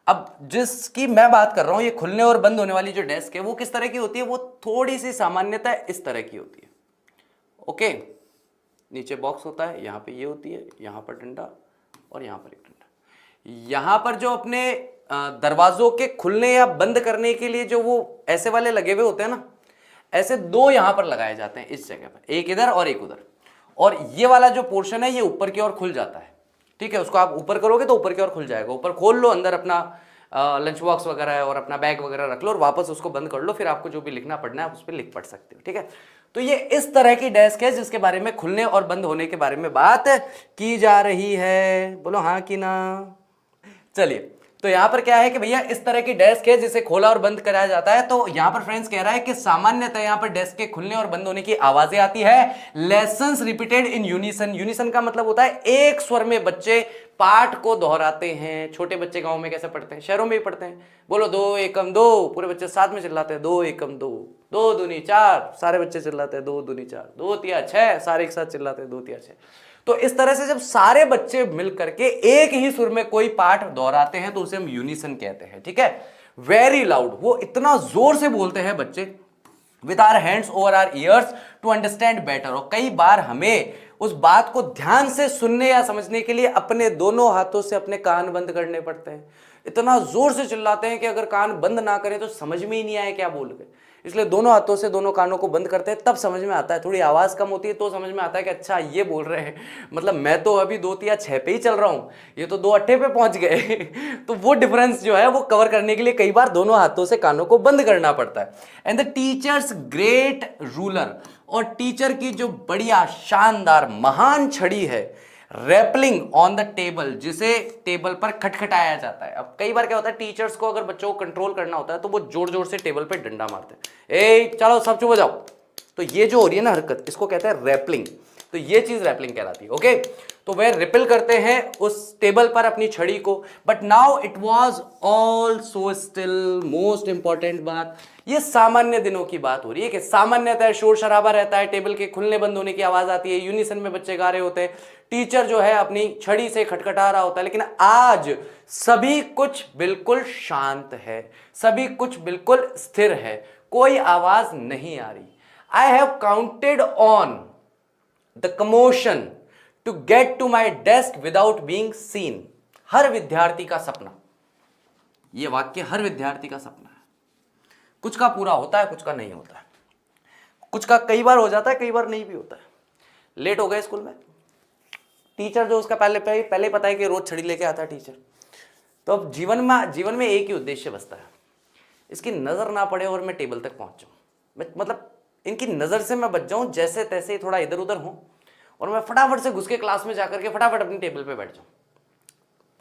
अब जिसकी मैं बात कर रहा हूं, ये खुलने और बंद होने वाली जो डेस्क है वो किस तरह की होती है, वो थोड़ी सी सामान्यतः इस तरह की होती है। ओके, नीचे बॉक्स होता है, यहां पे ये होती है, यहां पर डंडा और यहां पर एक डंडा। यहां पर जो अपने दरवाजों के खुलने या बंद करने के लिए जो वो ऐसे वाले लगे हुए होते हैं ना, ऐसे दो यहां पर लगाए जाते हैं इस जगह पर, एक इधर और एक उधर। और ये वाला जो पोर्शन है ये ऊपर की ओर खुल जाता है, ठीक है। उसको आप ऊपर करोगे तो ऊपर की ओर खुल जाएगा। ऊपर खोल लो, अंदर अपना लंच बॉक्स वगैरह है और अपना बैग वगैरह रख लो और वापस उसको बंद कर लो, फिर आपको जो भी लिखना पढ़ना है आप उस पर लिख पढ़ सकते हो, ठीक है। तो ये इस तरह की डेस्क है जिसके बारे में खुलने और बंद होने के बारे में बात की जा रही है। बोलो हाँ कि ना। चलिए, तो यहां पर क्या है कि भैया इस तरह की डेस्क है जिसे खोला और बंद कराया जाता है। तो यहां पर फ्रेंड्स कह रहा है कि सामान्यतः यहां पर डेस्क के खुलने और बंद होने की आवाजें आती है। Lessons repeated in unison. Unison का मतलब होता है एक स्वर में बच्चे पाठ को दोहराते हैं। छोटे बच्चे गांव में कैसे पढ़ते हैं, शहरों में भी पढ़ते हैं। बोलो 2 एकम 2, पूरे बच्चे साथ में चिल्लाते हैं 2 एकम 2, 2 दूनी 4, सारे बच्चे चिल्लाते हैं 2 दूनी 4, 2 तिया 6, सारे एक साथ चिल्लाते हैं 2 तिया 6। तो इस तरह से जब सारे बच्चे मिल करके एक ही सुर में कोई पाठ दोहराते हैं तो उसे हम यूनिसन कहते हैं, ठीक है। वेरी लाउड, वो इतना जोर से बोलते हैं बच्चे, with our hands over our ears to understand better. और कई बार हमें उस बात को ध्यान से सुनने या समझने के लिए अपने दोनों हाथों से अपने कान बंद करने पड़ते हैं। इतना जोर से चिल्लाते हैं कि अगर कान बंद ना करें तो समझ में ही नहीं आए क्या बोल गए। इसलिए दोनों हाथों से दोनों कानों को बंद करते हैं, तब समझ में आता है। थोड़ी आवाज कम होती है तो समझ में आता है कि अच्छा ये बोल रहे हैं, मतलब मैं तो अभी 2 या 6 पे ही चल रहा हूं, ये तो 2 अट्ठे पे पहुंच गए। तो वो डिफरेंस जो है वो कवर करने के लिए कई बार दोनों हाथों से कानों को बंद करना पड़ता है। And the teachers great ruler, और टीचर की जो बढ़िया शानदार महान छड़ी है, रैपलिंग ऑन द टेबल, जिसे टेबल पर खटखटाया जाता है। अब कई बार क्या होता है, टीचर्स को अगर बच्चों को कंट्रोल करना होता है तो वो जोर जोर से टेबल पे डंडा मारते हैं, ए चलो सब चुप हो जाओ। तो ये जो हो रही है ना हरकत, इसको कहते हैं रैपलिंग। तो ये चीज रैपलिंग कहलाती है, ओके। तो वह रिपेल करते हैं उस टेबल पर अपनी छड़ी को। But now it was all so still. Most important बात, ये सामान्य दिनों की बात हो रही है कि सामान्यतः शोर शराबा रहता है, टेबल के खुलने बंद होने की आवाज आती है, यूनिसन में बच्चे गा रहे होते हैं, टीचर जो है अपनी छड़ी से खटखटा रहा होता है। लेकिन आज सभी कुछ बिल्कुल शांत है, सभी कुछ बिल्कुल स्थिर है, कोई आवाज नहीं आ रही। I have counted on the commotion to get to my desk without being seen. हर विद्यार्थी का सपना, यह वाक्य हर विद्यार्थी का सपना है। कुछ का पूरा होता है, कुछ का नहीं होता है, कुछ का कई बार हो जाता है, कई बार नहीं भी होता है। लेट हो गए स्कूल में, टीचर जो उसका पहले पता है कि रोज छड़ी लेके आता है टीचर, तो अब जीवन में एक ही उद्देश्य बचता है, इसकी नजर ना पड़े और मैं टेबल तक पहुंच जाऊं, मतलब इनकी नजर से मैं बच जाऊं, जैसे तैसे ही थोड़ा इधर उधर हूं और मैं फटाफट से घुस के क्लास में जाकर के फटाफट अपनी टेबल पे बैठ जाऊं।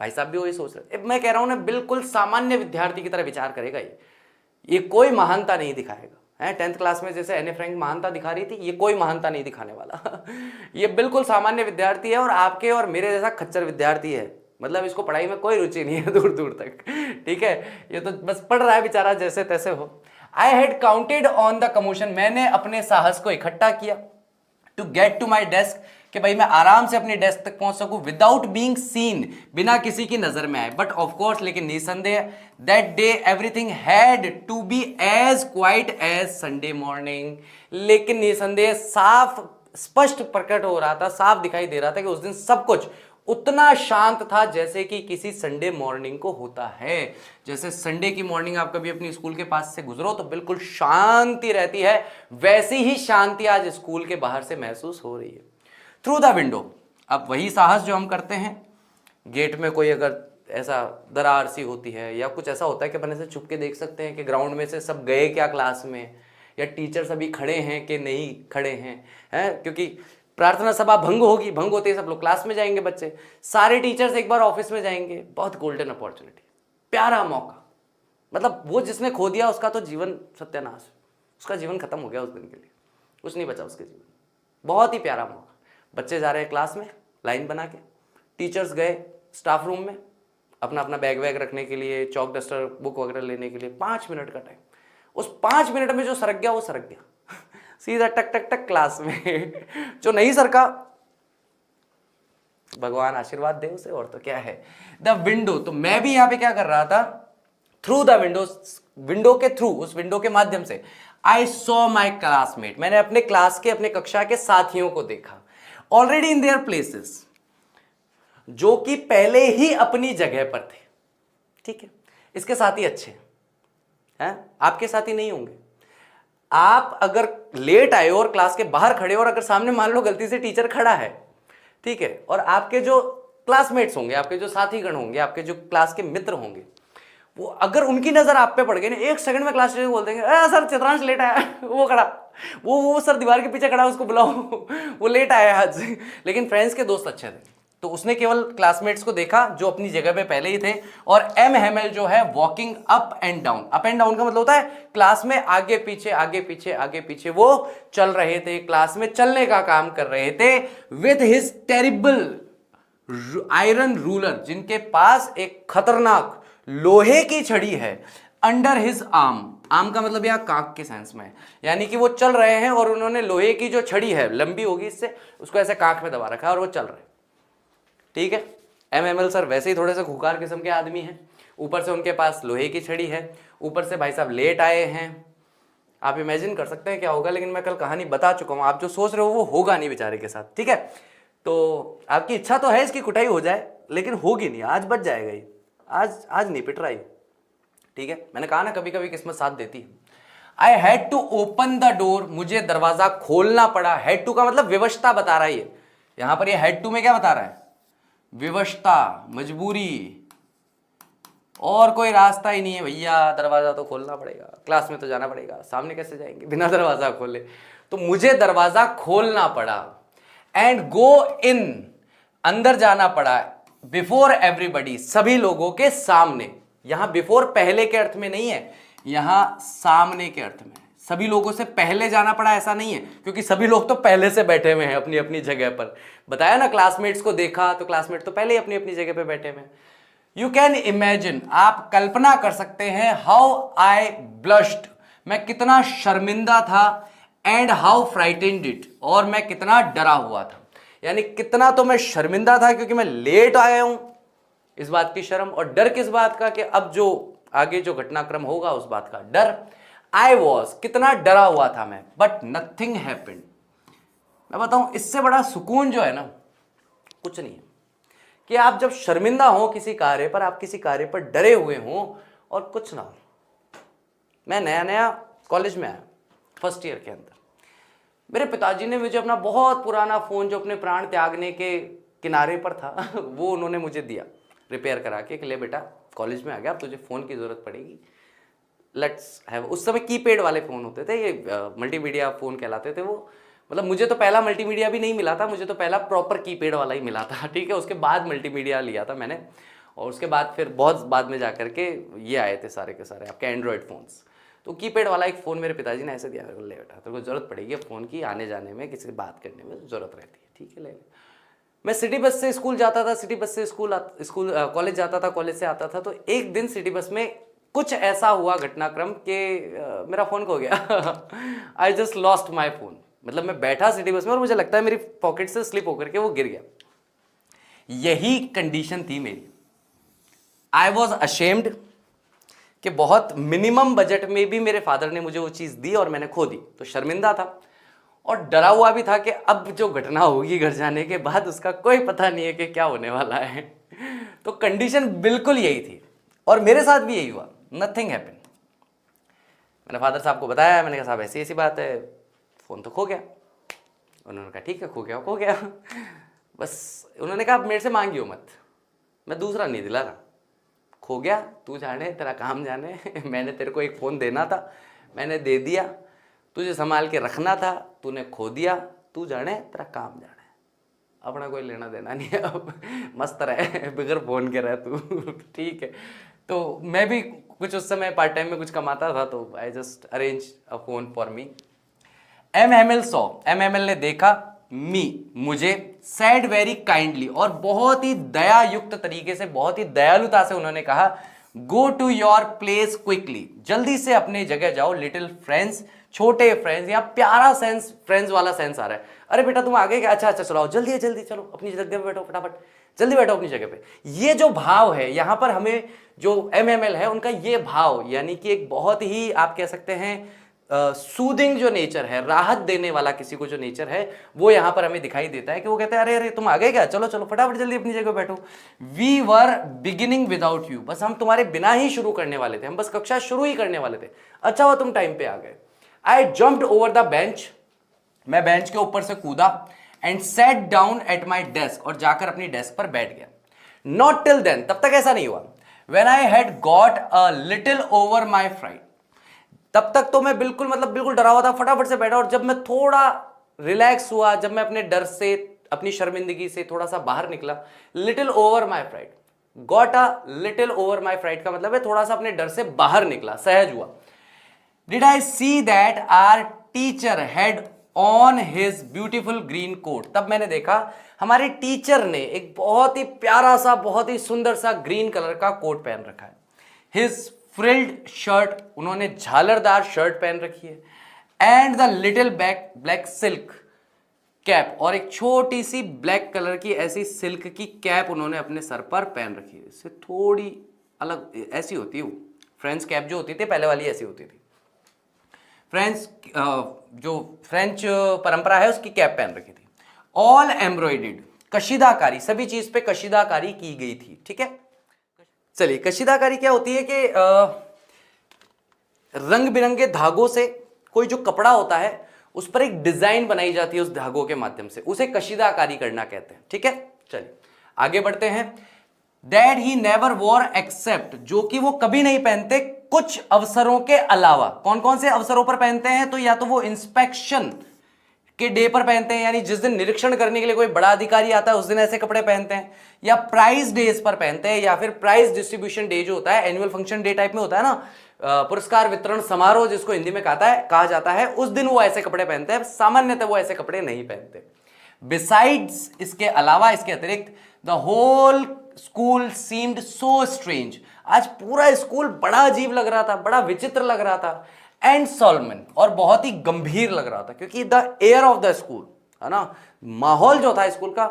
भाई साहब भी वही सोच रहे, मैं कह रहा हूं ना, बिल्कुल सामान्य विद्यार्थी की तरह विचार करेगा ये कोई महानता नहीं दिखाएगा। है 10th क्लास में जैसे एने फ्रैंक महानता दिखा रही थी, ये कोई महानता नहीं दिखाने वाला। ये बिल्कुल सामान्य विद्यार्थी है और आपके और मेरे जैसा खच्चर विद्यार्थी है, मतलब इसको पढ़ाई में कोई रुचि नहीं है दूर दूर तक, ठीक है। ये तो बस पढ़ रहा है बेचारा जैसे तैसे हो। I had counted on the commotion, मैंने अपने साहस को इकट्ठा किया, to get to my desk, कि भाई मैं आराम से अपनी डेस्क तक पहुंच सकूं, विदाउट बीइंग सीन, बिना किसी की नजर में आए। बट ऑफ कोर्स, लेकिन निसंदेह, that day everything had to be as quiet as Sunday morning. लेकिन निसंदेह साफ स्पष्ट प्रकट हो रहा था, साफ दिखाई दे रहा था कि उस दिन सब कुछ उतना शांत था जैसे कि किसी संडे मॉर्निंग को होता है। जैसे संडे की मॉर्निंग आप कभी अपनी स्कूल के पास से गुजरो तो बिल्कुल शांति रहती है, वैसी ही शांति आज स्कूल के बाहर से महसूस हो रही है। थ्रू द विंडो, अब वही साहस जो हम करते हैं, गेट में कोई अगर ऐसा दरार सी होती है या कुछ ऐसा होता है कि अपन ऐसे छुप के देख सकते हैं कि ग्राउंड में से सब गए क्या क्लास में, या टीचर सभी खड़े हैं कि नहीं खड़े हैं, क्योंकि प्रार्थना सभा भंग होगी, भंग होते ही सब लोग क्लास में जाएंगे, बच्चे सारे टीचर्स एक बार ऑफिस में जाएंगे। बहुत गोल्डन अपॉर्चुनिटी, प्यारा मौका, मतलब वो जिसने खो दिया उसका तो जीवन सत्यानाश। उसका जीवन खत्म हो गया उस दिन के लिए, कुछ नहीं बचा उसके जीवन। बहुत ही प्यारा मौका, बच्चे जा रहे हैं क्लास में लाइन बना के, टीचर्स गए स्टाफ रूम में अपना अपना बैग वैग रखने के लिए, चौक डस्टर बुक वगैरह लेने के लिए, 5 मिनट का टाइम, उस 5 मिनट में जो सरक गया वो सरक गया सीधा टक टक टक क्लास में जो नहीं सरका भगवान आशीर्वाद दे उसे, और तो क्या है। द विंडो, तो मैं भी यहां पे क्या कर रहा था, थ्रू द विंडो के थ्रू, उस विंडो के माध्यम से आई सॉ माई क्लासमेट, मैंने अपने क्लास के, अपने कक्षा के साथियों को देखा, ऑलरेडी इन देयर प्लेसेस, जो कि पहले ही अपनी जगह पर थे। ठीक है, इसके साथी अच्छे हैं, आपके साथी नहीं होंगे। आप अगर लेट आए और क्लास के बाहर खड़े और अगर सामने मान लो गलती से टीचर खड़ा है, ठीक है, और आपके जो क्लासमेट्स होंगे, आपके जो साथीगण होंगे, आपके जो क्लास के मित्र होंगे, वो अगर उनकी नजर आप पे पड़ गई ना, 1 सेकंड में क्लास टीचर बोल देंगे सर चित्रांश लेट आया वो खड़ा, वो सर दीवार के पीछे खड़ा, उसको बुलाओ वो लेट आया आज। लेकिन फ्रेंड्स के दोस्त अच्छे थे, तो उसने केवल क्लासमेट्स को देखा जो अपनी जगह पे पहले ही थे, और एम हेमल जो है walking up and down, up and down का मतलब होता है क्लास में आगे पीछे आगे पीछे आगे पीछे वो चल रहे थे, क्लास में चलने का काम कर रहे थे, with his terrible iron ruler, जिनके पास एक खतरनाक लोहे की छड़ी है, अंडर हिज आर्म का मतलब यहां कांक के सेंस में, यानी कि वो चल रहे हैं और उन्होंने लोहे की जो छड़ी है, लंबी होगी इससे, उसको ऐसे कांक में दबा रखा है और वो चल रहे हैं। ठीक है, एमएमएल सर वैसे ही थोड़े से खुकार किस्म के आदमी हैं, ऊपर से उनके पास लोहे की छड़ी है, ऊपर से भाई साहब लेट आए हैं। आप इमेजिन कर सकते हैं क्या होगा, लेकिन मैं कल कहानी बता चुका हूं, आप जो सोच रहे हो वो होगा नहीं बेचारे के साथ। ठीक है, तो आपकी इच्छा तो है इसकी कुटाई हो जाए, लेकिन होगी नहीं, आज बच जाएगा ये, आज नहीं पिट रहा ये। ठीक है, मैंने कहा ना कभी कभी किस्मत साथ देती है। I had to open the door, मुझे दरवाजा खोलना पड़ा। हैड टू का मतलब विवशता बता रहा है ये, यहां पर ये हैड टू में क्या बता रहा है, विवशता, मजबूरी, और कोई रास्ता ही नहीं है भैया, दरवाजा तो खोलना पड़ेगा, क्लास में तो जाना पड़ेगा, सामने कैसे जाएंगे बिना दरवाजा खोले, तो मुझे दरवाजा खोलना पड़ा। एंड गो इन, अंदर जाना पड़ा, बिफोर एवरीबडी, सभी लोगों के सामने। यहां बिफोर पहले के अर्थ में नहीं है, यहां सामने के अर्थ में, सभी लोगों से पहले जाना पड़ा ऐसा नहीं है, क्योंकि सभी लोग तो पहले से बैठे हुए हैं अपनी अपनी जगह पर। बताया ना, क्लासमेट्स को देखा तो क्लासमेट तो पहले ही अपनी अपनी जगह पे बैठे हुए हैं। यू कैन इमेजिन, आप कल्पना कर सकते हैं, हाउ आई ब्लश्ड, मैं कितना शर्मिंदा था, एंड हाउ फ्राइटेंड इट, और मैं कितना डरा हुआ था। यानी कितना तो मैं शर्मिंदा था क्योंकि मैं लेट आया हूं, इस बात की शर्म, और डर किस बात का कि अब जो आगे जो घटनाक्रम होगा उस बात का डर। आई वॉज, कितना डरा हुआ था मैं, बट नथिंग हैपेंड। मैं बताऊं इससे बड़ा सुकून जो है ना, कुछ नहीं है, कि आप जब शर्मिंदा हो किसी कार्य पर, आप किसी कार्य पर डरे हुए हो और कुछ ना हो। मैं नया नया कॉलेज में आया, फर्स्ट ईयर के अंदर, मेरे पिताजी ने मुझे अपना बहुत पुराना फ़ोन जो अपने प्राण त्यागने के किनारे पर था वो उन्होंने मुझे दिया रिपेयर करा के, कि ले बेटा कॉलेज में आ गया, अब तुझे फ़ोन की ज़रूरत पड़ेगी, लेट्स हैव। उस समय कीपैड वाले फ़ोन होते थे, ये मल्टीमीडिया फ़ोन कहलाते थे वो। मतलब मुझे तो पहला मल्टीमीडिया भी नहीं मिला था, मुझे तो पहला प्रॉपर कीपैड वाला ही मिला था। ठीक है, उसके बाद मल्टीमीडिया लिया था मैंने, और उसके बाद फिर बहुत बाद में जा करके ये आए थे सारे के सारे आपके एंड्रॉयड फ़ोन्स। तो कीपैड वाला एक फ़ोन मेरे पिताजी ने ऐसे दिया, ले बेटा तेरे को ज़रूरत पड़ेगी अब फ़ोन की, आने जाने में, किसी से बात करने में ज़रूरत रहती है, ठीक है ले। मैं सिटी बस से स्कूल जाता था, सिटी बस से स्कूल कॉलेज जाता था, कॉलेज से आता था। तो एक दिन सिटी बस में कुछ ऐसा हुआ घटनाक्रम कि मेरा फ़ोन खो गया। I just lost my phone. मतलब मैं बैठा सिटी बस में और मुझे लगता है मेरी पॉकेट से स्लिप होकर के वो गिर गया। यही कंडीशन थी मेरी। आई वॉज अशेम्ड कि बहुत मिनिमम बजट में भी मेरे फादर ने मुझे वो चीज़ दी और मैंने खो दी, तो शर्मिंदा था और डरा हुआ भी था कि अब जो घटना होगी घर जाने के बाद उसका कोई पता नहीं है कि क्या होने वाला है। तो कंडीशन बिल्कुल यही थी और मेरे साथ भी यही हुआ, नथिंग हैपेंड। मैंने फादर साहब को बताया, मैंने कहा साहब ऐसी ऐसी बात है, फ़ोन तो खो गया। उन्होंने कहा ठीक है, खो गया खो गया। बस उन्होंने कहा मेरे से मांगियो मत, मैं दूसरा नहीं दिला रहा, खो गया तू जाने, तेरा काम जाने। मैंने तेरे को एक फ़ोन देना था, मैंने दे दिया, तुझे संभाल के रखना था, तूने खो दिया, तू जाने तेरा काम जाने। अपना कोई लेना देना नहीं है अब, मस्त रहे बगैर फोन के रहे तू ठीक है। तो मैं भी कुछ उस समय पार्ट टाइम में कुछ कमाता था, तो I just arrange a phone for me. MML ने देखा मी, मुझे, सेड वेरी काइंडली, और बहुत ही दया युक्त तरीके से, बहुत ही दयालुता से उन्होंने कहा, go to your place quickly, जल्दी से अपने जगह जाओ, लिटिल फ्रेंड्स, छोटे फ्रेंड्स। यहाँ प्यारा सेंस, फ्रेंड्स वाला सेंस आ रहा है। अरे बेटा तुम आ गए क्या? अच्छा अच्छा चलो जल्दी है, जल्दी चलो अपनी जगह पे बैठो, फटाफट जल्दी बैठो अपनी जगह पे। ये जो भाव है यहाँ पर, हमें जो एमएमएल है उनका ये भाव, यानी कि एक बहुत ही आप कह सकते हैं सूदिंग जो नेचर है, राहत देने वाला किसी को जो नेचर है, वो यहां पर हमें दिखाई देता है कि वो कहते हैं अरे अरे तुम आ गए क्या? चलो चलो फटाफट जल्दी अपनी जगह बैठो। We were beginning without you, बस हम तुम्हारे बिना ही शुरू करने वाले थे, हम बस कक्षा शुरू ही करने वाले थे। अच्छा हुआ तुम टाइम पे आ गए। आई जम्प्ड ओवर द बेंच, मैं बेंच के ऊपर से कूदा, and set down at my desk, और जाकर अपनी डेस्क पर बैठ गया। नॉट टिल देन, तब तक ऐसा नहीं हुआ। When I had got a little over my fried, तब तक तो मैं बिल्कुल बिल्कुल डरा हुआ था, फटाफट से बैठा, और जब मैं थोड़ा रिलैक्स हुआ, जब मैं अपने डर से, अपनी शर्मिंदगी से थोड़ा सा बाहर निकला, little over my fried, got a little over my fried का मतलब है थोड़ा सा अपने डर से बाहर निकला, सहज हुआ। Did I see that our teacher had on his beautiful green coat, तब मैंने देखा हमारे टीचर ने एक बहुत ही प्यारा सा, बहुत ही सुंदर सा ग्रीन कलर का कोट पहन रखा है। हिज फ्रिल्ड शर्ट, उन्होंने झालरदार शर्ट पहन रखी है, and the little black silk cap, और एक छोटी सी ब्लैक कलर की ऐसी सिल्क की कैप उन्होंने अपने सर पर पहन रखी है। इससे थोड़ी अलग ऐसी होती है वो, फ्रेंच कैप जो होती थी पहले वाली ऐसी होती थी। फ्रेंच जो फ्रेंच परंपरा है उसकी कैप पहन रखी थी। ऑल एम्ब्रॉयडेड, कशीदाकारी, सभी चीज पे कशीदाकारी की गई थी। ठीक है, चलिए कशीदाकारी क्या होती है कि रंग बिरंगे धागों से कोई जो कपड़ा होता है उस पर एक डिजाइन बनाई जाती है उस धागों के माध्यम से, उसे कशीदाकारी करना कहते हैं। ठीक है, चलिए आगे बढ़ते हैं। That he never wore except, जो कि वो कभी नहीं पहनते कुछ अवसरों के अलावा। कौन कौन से अवसरों पर पहनते हैं? तो या तो वो इंस्पेक्शन के डे पर पहनते हैं, यानी जिस दिन निरीक्षण करने के लिए कोई बड़ा अधिकारी आता है उस दिन ऐसे कपड़े पहनते हैं, या प्राइज डेज पर पहनते हैं, या फिर प्राइज डिस्ट्रीब्यूशन डे जो होता है, एनुअल फंक्शन डे टाइप में होता है ना, पुरस्कार वितरण समारोह जिसको हिंदी में कहा जाता है, उस दिन वो ऐसे कपड़े पहनते हैं। सामान्यतः वो ऐसे कपड़े नहीं पहनते। बिसाइड्स, इसके अलावा, इसके अतिरिक्त, the whole school seemed so strange, आज पूरा स्कूल बड़ा अजीब लग रहा था, बड़ा विचित्र लग रहा था, एंड सोलमन, और बहुत ही गंभीर लग रहा था, क्योंकि the air of the school है ना, माहौल जो था स्कूल का,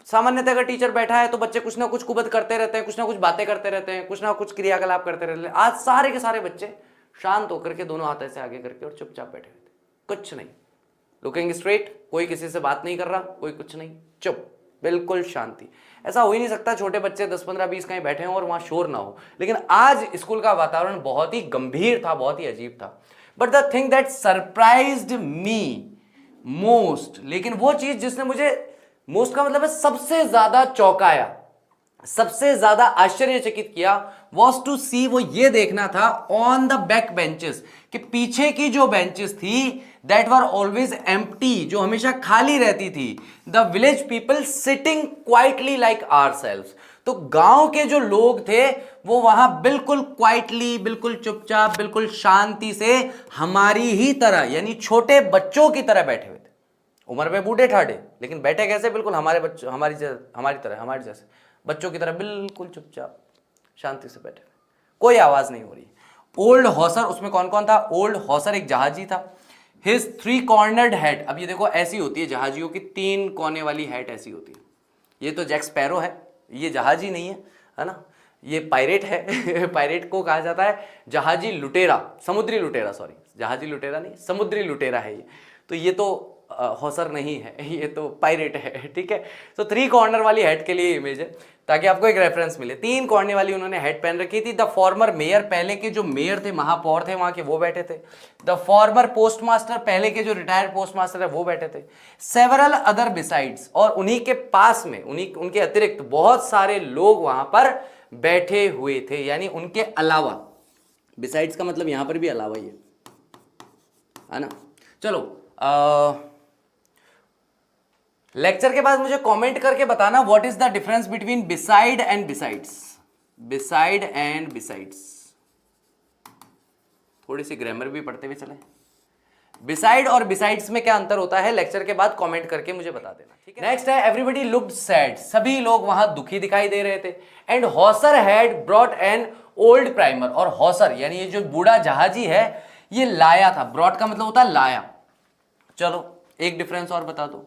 सामान्यतः अगर टीचर बैठा है तो बच्चे कुछ ना कुछ कुबत करते रहते हैं, कुछ ना कुछ बातें करते रहते हैं, कुछ ना कुछ क्रियाकलाप करते रहते हैं। आज सारे के सारे बच्चे शांत होकर के दोनों हाथ ऐसे आगे करके और चुपचाप बैठे हुए थे, कुछ नहीं, लुकिंग स्ट्रेट, कोई किसी से बात नहीं कर रहा, कोई कुछ नहीं, चुप, बिल्कुल शांति। ऐसा हो ही नहीं सकता छोटे बच्चे 10 15 20 कहीं बैठे हों और वहां शोर ना हो, लेकिन आज स्कूल का वातावरण बहुत ही गंभीर था, बहुत ही अजीब था। But the thing that surprised me most, लेकिन वो चीज जिसने मुझे, मोस्ट का मतलब है सबसे ज्यादा चौंकाया, सबसे ज्यादा आश्चर्यचकित किया, वॉज टू सी, वो ये देखना था, ऑन द बैक बेंचेस, कि पीछे की जो बेंचेस थी, दैट वर ऑलवेज एम्प्टी, जो हमेशा खाली रहती थी, the village people sitting quietly like ourselves, तो गांव के जो लोग थे वो वहां बिल्कुल क्वाइटली, बिल्कुल चुपचाप, बिल्कुल शांति से हमारी ही तरह, यानी छोटे बच्चों की तरह बैठे हुए थे। उम्र में बूढ़े ठाढ़े, लेकिन बैठे कैसे? बिल्कुल हमारे बच्चों, हमारी तरह, हमारे जैसे बच्चों की तरह बिल्कुल चुपचाप शांति से बैठे, कोई आवाज नहीं हो रही। ओल्ड हॉसर, उसमें कौन कौन था? ओल्ड हॉसर एक जहाजी था। हिज 3 कॉर्नर्ड हेड, अब ये देखो ऐसी होती है जहाजियों की 3 कोने वाली हेड ऐसी होती है। ये तो जैक स्पैरो है, ये जहाजी नहीं है ना, ये पायरेट है पायरेट को कहा जाता है जहाजी लुटेरा, समुद्री लुटेरा, सॉरी जहाजी लुटेरा नहीं, समुद्री लुटेरा है ये। तो ये तो हॉसर नहीं है, ये तो पायरेट है। ठीक है, तो 3 कॉर्नर वाली हेड के लिए इमेज है, ताकि आपको एक रेफरेंस मिले। 3 कॉर्नर वाली उन्होंने हेड पहन रखी थी। द फॉर्मर मेयर, पहले के जो मेयर थे, महापौर थे वहां के, वो बैठे थे। द फॉर्मर पोस्ट मास्टर, पहले के जो रिटायर्ड पोस्ट मास्टर है वो बैठे थे। सेवरल अदर बिसाइड्स, और उन्हीं के पास में, उनके अतिरिक्त बहुत सारे लोग वहां पर बैठे हुए थे, यानी उनके अलावा। बिसाइड्स का मतलब यहां पर भी अलावा ही है ना। चलो लेक्चर के बाद मुझे कमेंट करके बताना what is the difference between beside and besides. Beside and besides, थोड़ी सी ग्रामर भी पढ़ते हुए चले। बिसाइड और बिसाइड्स में क्या अंतर होता है, लेक्चर के बाद कमेंट करके मुझे बता देना, ठीक है। नेक्स्ट है एवरीबडी लुक्ड सैड, सभी लोग वहां दुखी दिखाई दे रहे थे। And Hauser had brought an old primer, और हॉसर यानी ये जो बूढ़ा जहाजी है ये लाया था। ब्रॉट का मतलब होता है लाया। चलो एक डिफरेंस और बता दो।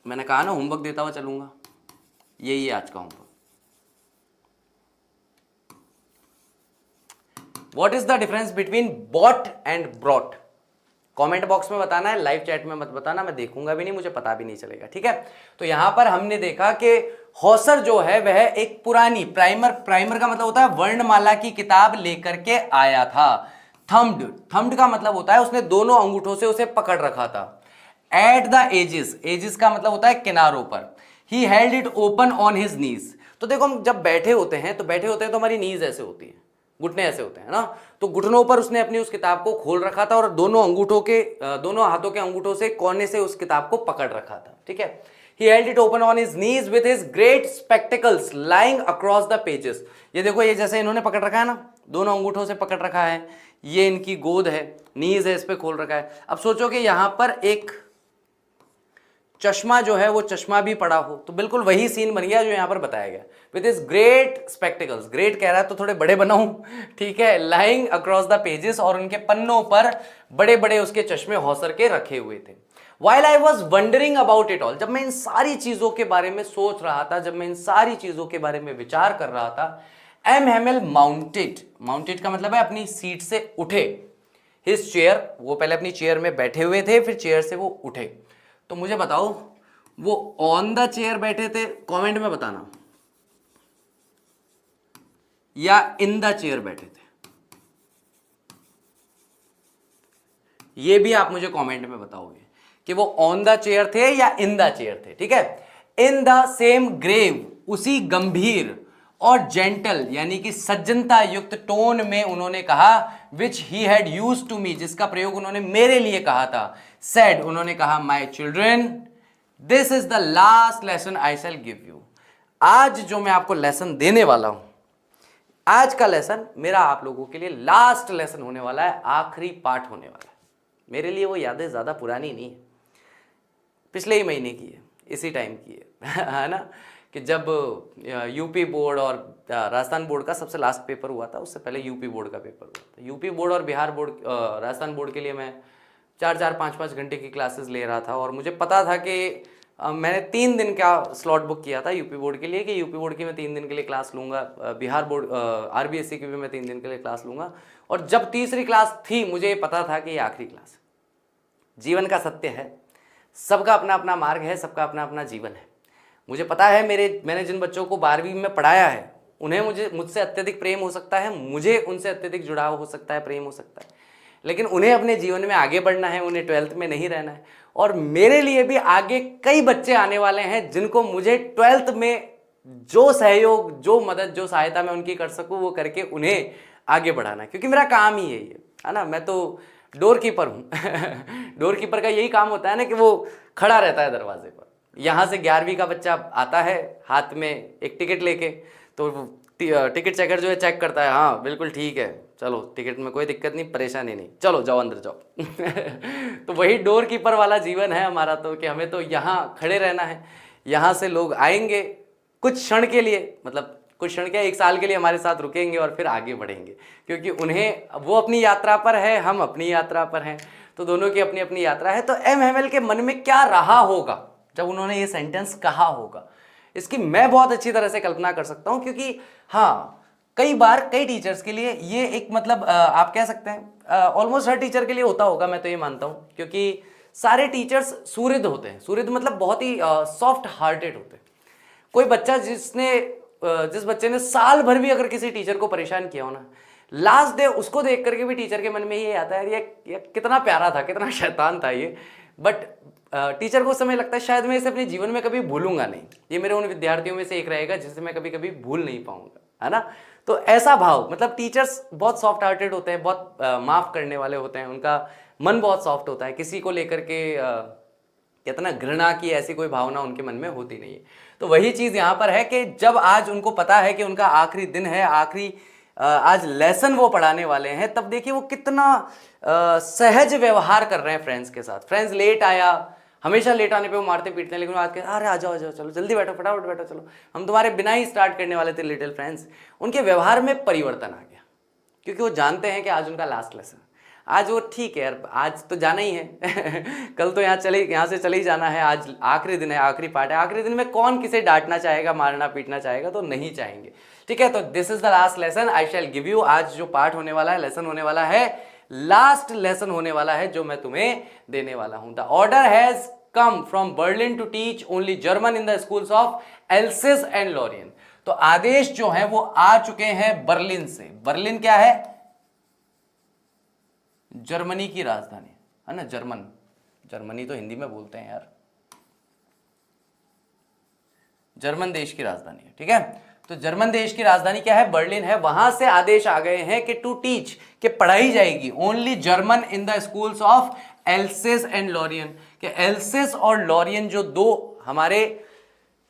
मैंने कहा ना होमवर्क देता हुआ चलूंगा, यही है आज का homework. What is the difference between bought and brought? Comment box में बताना है, लाइव चैट में मत बताना, मैं देखूंगा भी नहीं, मुझे पता भी नहीं चलेगा, ठीक है। तो यहां पर हमने देखा कि हॉसर जो है वह एक पुरानी प्राइमर का मतलब होता है वर्णमाला की किताब लेकर के आया था। थम्ड का मतलब होता है उसने दोनों अंगूठों से उसे पकड़ रखा था। एट द एजेस का मतलब होता है किनारों पर। He held it open on his knees. तो देखो हम जब बैठे होते हैं तो हमारी नीज ऐसे होती है, घुटने ऐसे होते हैं ना, तो घुटनों पर उसने अपनी उस किताब को खोल रखा था और दोनों हाथों के अंगूठों से कोने से उस किताब को पकड़ रखा था, ठीक है। He held it open on his knees with his great spectacles lying across the pages। ये देखो, ये जैसे इन्होंने पकड़ रखा है ना, दोनों अंगूठों से पकड़ रखा है, ये इनकी गोद है, नीज है, इस पे खोल रखा है। अब सोचो कि यहां पर एक चश्मा जो है वो चश्मा भी पड़ा हो, तो बिल्कुल वही सीन बन गया जो यहां पर बताया गया। With his great spectacles, great कह रहा है तो थोड़े बड़े बनाऊं, ठीक है, लाइंग अक्रॉस द पेजेस, और उनके पन्नों पर बड़े बड़े उसके चश्मे हौसर के रखे हुए थे। While I was wondering about it all, जब मैं इन सारी चीजों के बारे में सोच रहा था, जब मैं इन सारी चीजों के बारे में विचार कर रहा था, एम हेमेल माउंटेड का मतलब है अपनी सीट से उठे। हिज चेयर, वो पहले अपनी चेयर में बैठे हुए थे, फिर चेयर से वो उठे। तो मुझे बताओ वो ऑन द चेयर बैठे थे, कमेंट में बताना, या इन द चेयर बैठे थे, ये भी आप मुझे कमेंट में बताओगे कि वो ऑन द चेयर थे या इन द चेयर थे, ठीक है। इन द सेम ग्रेव, उसी गंभीर और जेंटल यानी कि सज्जनता युक्त टोन में उन्होंने कहा, which he had used to me, जिसका प्रयोग उन्होंने मेरे लिए कहा था। सेड, उन्होंने कहा, my children this is the last lesson I shell give you. आज जो मैं आपको लेसन देने वाला हूं, आज का लेसन मेरा आप लोगों के लिए लास्ट लेसन होने वाला है, आखिरी पाठ होने वाला है। मेरे लिए वो यादें ज्यादा पुरानी नहीं है, पिछले ही महीने की है, इसी टाइम की है ना, कि जब यूपी बोर्ड और राजस्थान बोर्ड का सबसे लास्ट पेपर हुआ था, उससे पहले यूपी बोर्ड का पेपर हुआ था। यूपी बोर्ड और बिहार बोर्ड, राजस्थान बोर्ड के लिए मैं 4-4, 5-5 घंटे की क्लासेस ले रहा था, और मुझे पता था कि मैंने 3 दिन का स्लॉट बुक किया था यूपी बोर्ड के लिए, कि यूपी बोर्ड की मैं 3 दिन के लिए क्लास लूँगा, बिहार बोर्ड आरबीएससी की भी मैं 3 दिन के लिए क्लास लूँगा। और जब तीसरी क्लास थी, मुझे ये पता था कि ये आखिरी क्लास है। जीवन का सत्य है, सबका अपना अपना मार्ग है, सबका अपना अपना जीवन है। मुझे पता है मैंने जिन बच्चों को 12वीं में पढ़ाया है, उन्हें मुझसे अत्यधिक प्रेम हो सकता है, मुझे उनसे अत्यधिक जुड़ाव हो सकता है, प्रेम हो सकता है, लेकिन उन्हें अपने जीवन में आगे बढ़ना है, उन्हें 12th में नहीं रहना है। और मेरे लिए भी आगे कई बच्चे आने वाले हैं जिनको मुझे 12th में जो सहयोग, जो मदद, जो सहायता मैं उनकी कर सकूं वो करके उन्हें आगे बढ़ाना है, क्योंकि मेरा काम ही यही है ना। मैं तो डोर कीपर हूँ। डोर कीपर का यही काम होता है ना कि वो खड़ा रहता है दरवाजे पर। यहाँ से 11वीं का बच्चा आता है हाथ में एक टिकट लेके, तो टिकट चेकर जो है चेक करता है, हाँ बिल्कुल ठीक है, चलो टिकट में कोई दिक्कत नहीं, परेशानी नहीं, चलो जाओ अंदर जाओ। तो वही डोर कीपर वाला जीवन है हमारा, तो कि हमें तो यहाँ खड़े रहना है। यहाँ से लोग आएंगे कुछ क्षण के लिए, मतलब कुछ क्षण क्या, 1 साल के लिए हमारे साथ रुकेंगे और फिर आगे बढ़ेंगे, क्योंकि उन्हें, वो अपनी यात्रा पर है, हम अपनी यात्रा पर हैं, तो दोनों की अपनी अपनी यात्रा है। तो एम हेमेल के मन में क्या रहा होगा जब उन्होंने ये सेंटेंस कहा होगा, इसकी मैं बहुत अच्छी तरह से कल्पना कर सकता हूँ। क्योंकि हाँ, कई बार कई टीचर्स के लिए ये एक मतलब आप कह सकते हैं ऑलमोस्ट हर टीचर के लिए होता होगा, मैं तो ये मानता हूँ, क्योंकि सारे टीचर्स सुहृद होते हैं। सुहृद मतलब बहुत ही सॉफ्ट हार्टेड होते हैं। कोई बच्चा जिस बच्चे ने साल भर भी अगर किसी टीचर को परेशान किया हो ना, लास्ट डे उसको देख करके भी टीचर के मन में ये आता है, ये कितना प्यारा था, कितना शैतान था ये, बट टीचर को उस समय लगता है शायद मैं इसे अपने जीवन में कभी भूलूंगा नहीं, ये मेरे उन विद्यार्थियों में से एक रहेगा जिसे मैं कभी कभी भूल नहीं पाऊंगा, है ना। तो ऐसा भाव, मतलब टीचर्स बहुत सॉफ्ट हार्टेड होते हैं, बहुत माफ करने वाले होते हैं, उनका मन बहुत सॉफ्ट होता है, किसी को लेकर के कहते ना घृणा की ऐसी कोई भावना उनके मन में होती नहीं है। तो वही चीज यहाँ पर है कि जब आज उनको पता है कि उनका आखिरी दिन है, आखिरी आज लेसन वो पढ़ाने वाले हैं, तब देखिए वो कितना सहज व्यवहार कर रहे हैं फ्रेंड्स के साथ। फ्रेंड्स लेट आया, हमेशा लेट आने पे वो मारते पीटते हैं, लेकिन आज के अरे आ जाओ चलो जल्दी बैठो, फटाफट बैठो, चलो हम तुम्हारे बिना ही स्टार्ट करने वाले थे लिटिल फ्रेंड्स। उनके व्यवहार में परिवर्तन आ गया, क्योंकि वो जानते हैं कि आज उनका लास्ट लेसन। आज वो ठीक है यार, आज तो जाना ही है कल तो यहाँ से चले ही जाना है, आज आखिरी दिन है, आखिरी पार्ट है। आखिरी दिन में कौन किसे डांटना चाहेगा, मारना पीटना चाहेगा, तो नहीं चाहेंगे। ठीक है, तो this is the last lesson I shell give you. आज जो पार्ट होने वाला है, लेसन होने वाला है, लास्ट लेसन होने वाला है जो मैं तुम्हें देने वाला हूं। The order has come from Berlin to teach only German in the schools of Alsace and Lorraine. तो आदेश जो है वो आ चुके हैं बर्लिन से। बर्लिन क्या है? जर्मनी की राजधानी है ना, जर्मनी तो हिंदी में बोलते हैं यार, जर्मन देश की राजधानी है। ठीक है, तो जर्मन देश की राजधानी क्या है? बर्लिन है। वहां से आदेश आ गए हैं कि टू टीच, कि पढ़ाई जाएगी only German in the schools of Alsace and Lorraine. कि एल्सिस और लॉरियन जो दो हमारे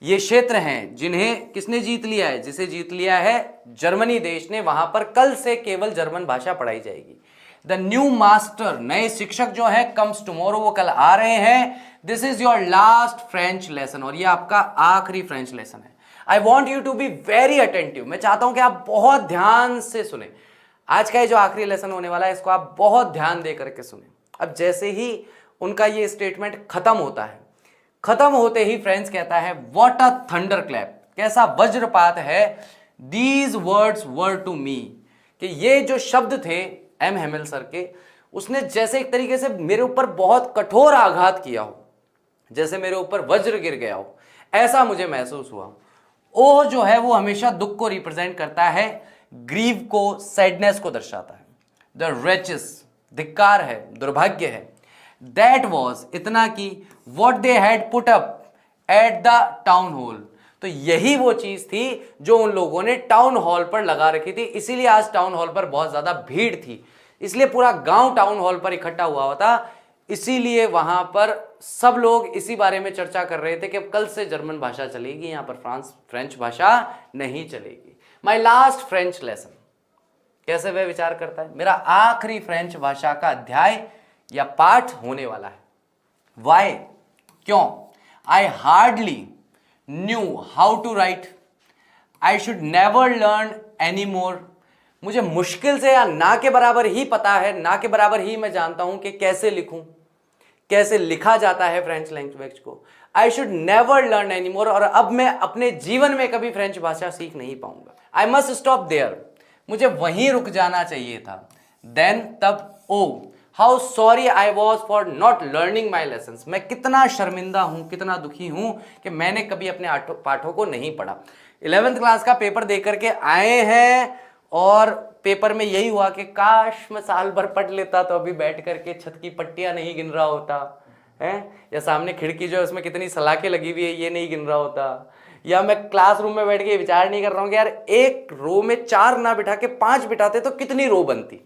ये क्षेत्र हैं जिन्हें किसने जीत लिया है, जिसे जीत लिया है जर्मनी देश ने, वहां पर कल से केवल जर्मन भाषा पढ़ाई जाएगी। द न्यू मास्टर, नए शिक्षक जो है, कम्स टुमारो, वो कल आ रहे हैं। This is your last French lesson, और ये आपका आखिरी फ्रेंच लेसन है। I want you to be very attentive. मैं चाहता हूं कि आप बहुत ध्यान से सुने। आज का ये जो आखिरी लेसन होने वाला है, इसको आप बहुत ध्यान दे करके सुने। अब जैसे ही उनका ये स्टेटमेंट खत्म होता है, खत्म होते ही फ्रेंड्स कहता है व्हाट अ थंडर क्लैप, कैसा वज्रपात है। These words were to me, कि ये जो शब्द थे एम हेमिल सर के, उसने जैसे एक तरीके से मेरे ऊपर बहुत कठोर आघात किया हो, जैसे मेरे ऊपर वज्र गिर गया हो, ऐसा मुझे महसूस हुआ। ओ जो है वो हमेशा दुख को रिप्रेजेंट करता है, ग्रीव को, सैडनेस को दर्शाता है। द रेचेस, धिक्कार है, दुर्भाग्य है। दैट वॉज, इतना की, what they had put up at the town hall, तो यही वो चीज थी जो उन लोगों ने टाउन हॉल पर लगा रखी थी। इसीलिए आज टाउन हॉल पर बहुत ज्यादा भीड़ थी, इसलिए पूरा गांव टाउन हॉल पर इकट्ठा हुआ था। इसीलिए वहां पर सब लोग इसी बारे में चर्चा कर रहे थे कि कल से जर्मन भाषा चलेगी, यहां पर फ्रेंच भाषा नहीं चलेगी। माई लास्ट फ्रेंच लेसन, कैसे वह विचार करता है, मेरा आखिरी फ्रेंच भाषा का अध्याय या पाठ होने वाला है। वाई, क्यों? I hardly knew how to write, I should never learn any more. मुझे मुश्किल से या ना के बराबर ही पता है, ना के बराबर ही मैं जानता हूं कि कैसे लिखूं, कैसे लिखा जाता है फ्रेंच लैंग्वेज को। आई शुड नेवर लर्न एनी मोर, और अब मैं अपने जीवन में कभी फ्रेंच भाषा सीख नहीं पाऊंगा। आई मस्ट स्टॉप देयर, मुझे वहीं रुक जाना चाहिए था। देन, तब, oh how sorry I was for not learning my lesson, मैं कितना शर्मिंदा हूं, कितना दुखी हूं कि मैंने कभी अपने पाठों को नहीं पढ़ा। 11th क्लास का पेपर दे करके आए हैं और पेपर में यही हुआ कि काश मैं साल भर पढ़ लेता तो अभी बैठ करके छत की पट्टियां नहीं गिन रहा होता है, या सामने खिड़की जो है उसमें कितनी सलाखें लगी हुई है ये नहीं गिन रहा होता, या मैं क्लासरूम में बैठ के विचार नहीं कर रहा हूँ कि यार एक रो में 4 ना बिठा के 5 बिठाते तो कितनी रो बनती।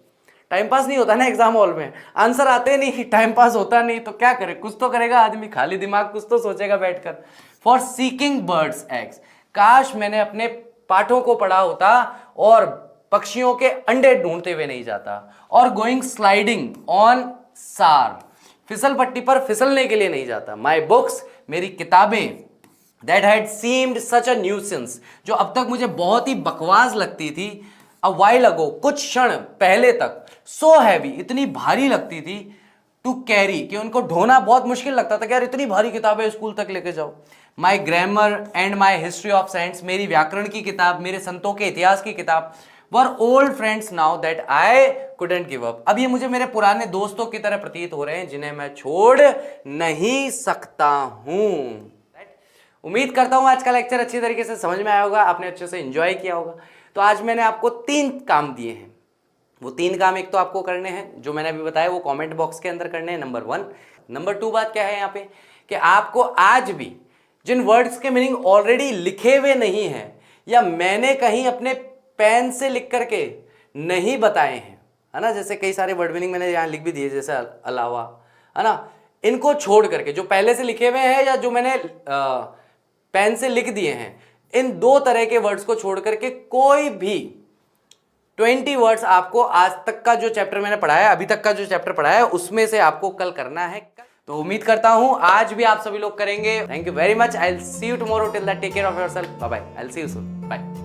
टाइम पास नहीं होता ना एग्जाम हॉल में, आंसर आते नहीं, टाइम पास होता नहीं, तो क्या करे, कुछ तो करेगा आदमी, खाली दिमाग कुछ तो सोचेगा बैठकर। फॉर सीकिंग बर्ड्स एग्स, काश मैंने अपने पाठों को पढ़ा होता और पक्षियों के अंडे ढूंढते हुए नहीं जाता। और गोइंग स्लाइडिंग ऑन सार, फिसल पट्टी पर फिसलने के लिए नहीं जाता। माई बुक्स, मेरी किताबें, that had seemed such a nuisance, जो अब तक मुझे बहुत ही बकवास लगती थी, अ वाइल अगो, कुछ क्षण पहले तक, सो हैवी, इतनी भारी लगती थी, टू कैरी, कि उनको ढोना बहुत मुश्किल लगता था कि यार इतनी भारी किताबें स्कूल तक लेके जाओ। My grammar and my history of science, मेरी व्याकरण की किताब, मेरे संतों के इतिहास की किताब, were old friends now that I couldn't give up, अब ये मुझे मेरे पुराने दोस्तों की तरह प्रतीत हो रहे हैं जिन्हें मैं छोड़ नहीं सकता हूं। उम्मीद करता हूं आज का लेक्चर अच्छी तरीके से समझ में आया होगा, आपने अच्छे से एंजॉय किया होगा। तो आज मैंने आपको 3 काम दिए हैं, वो 3 काम एक तो आपको करने हैं जो मैंने अभी बताया, वो कमेंट बॉक्स के अंदर करने हैं, नंबर 1। नंबर 2 बात क्या है यहाँ पे, कि आपको आज भी जिन वर्ड्स के मीनिंग ऑलरेडी लिखे हुए नहीं हैं या मैंने कहीं अपने पेन से लिख करके नहीं बताए हैं, है ना, जैसे कई सारे वर्ड मीनिंग मैंने यहाँ लिख भी दिए, जैसे अलावा, है ना, इनको छोड़ करके जो पहले से लिखे हुए हैं या जो मैंने पेन से लिख दिए हैं, इन 2 तरह के वर्ड्स को छोड़ करके कोई भी 20 वर्ड्स आपको आज तक का जो चैप्टर मैंने पढ़ाया, अभी तक का जो चैप्टर पढ़ाया, उसमें से आपको कल करना है। तो उम्मीद करता हूं आज भी आप सभी लोग करेंगे। Thank you very much. I will see you tomorrow. Till that take care of yourself. Bye bye. I will see you soon. Bye.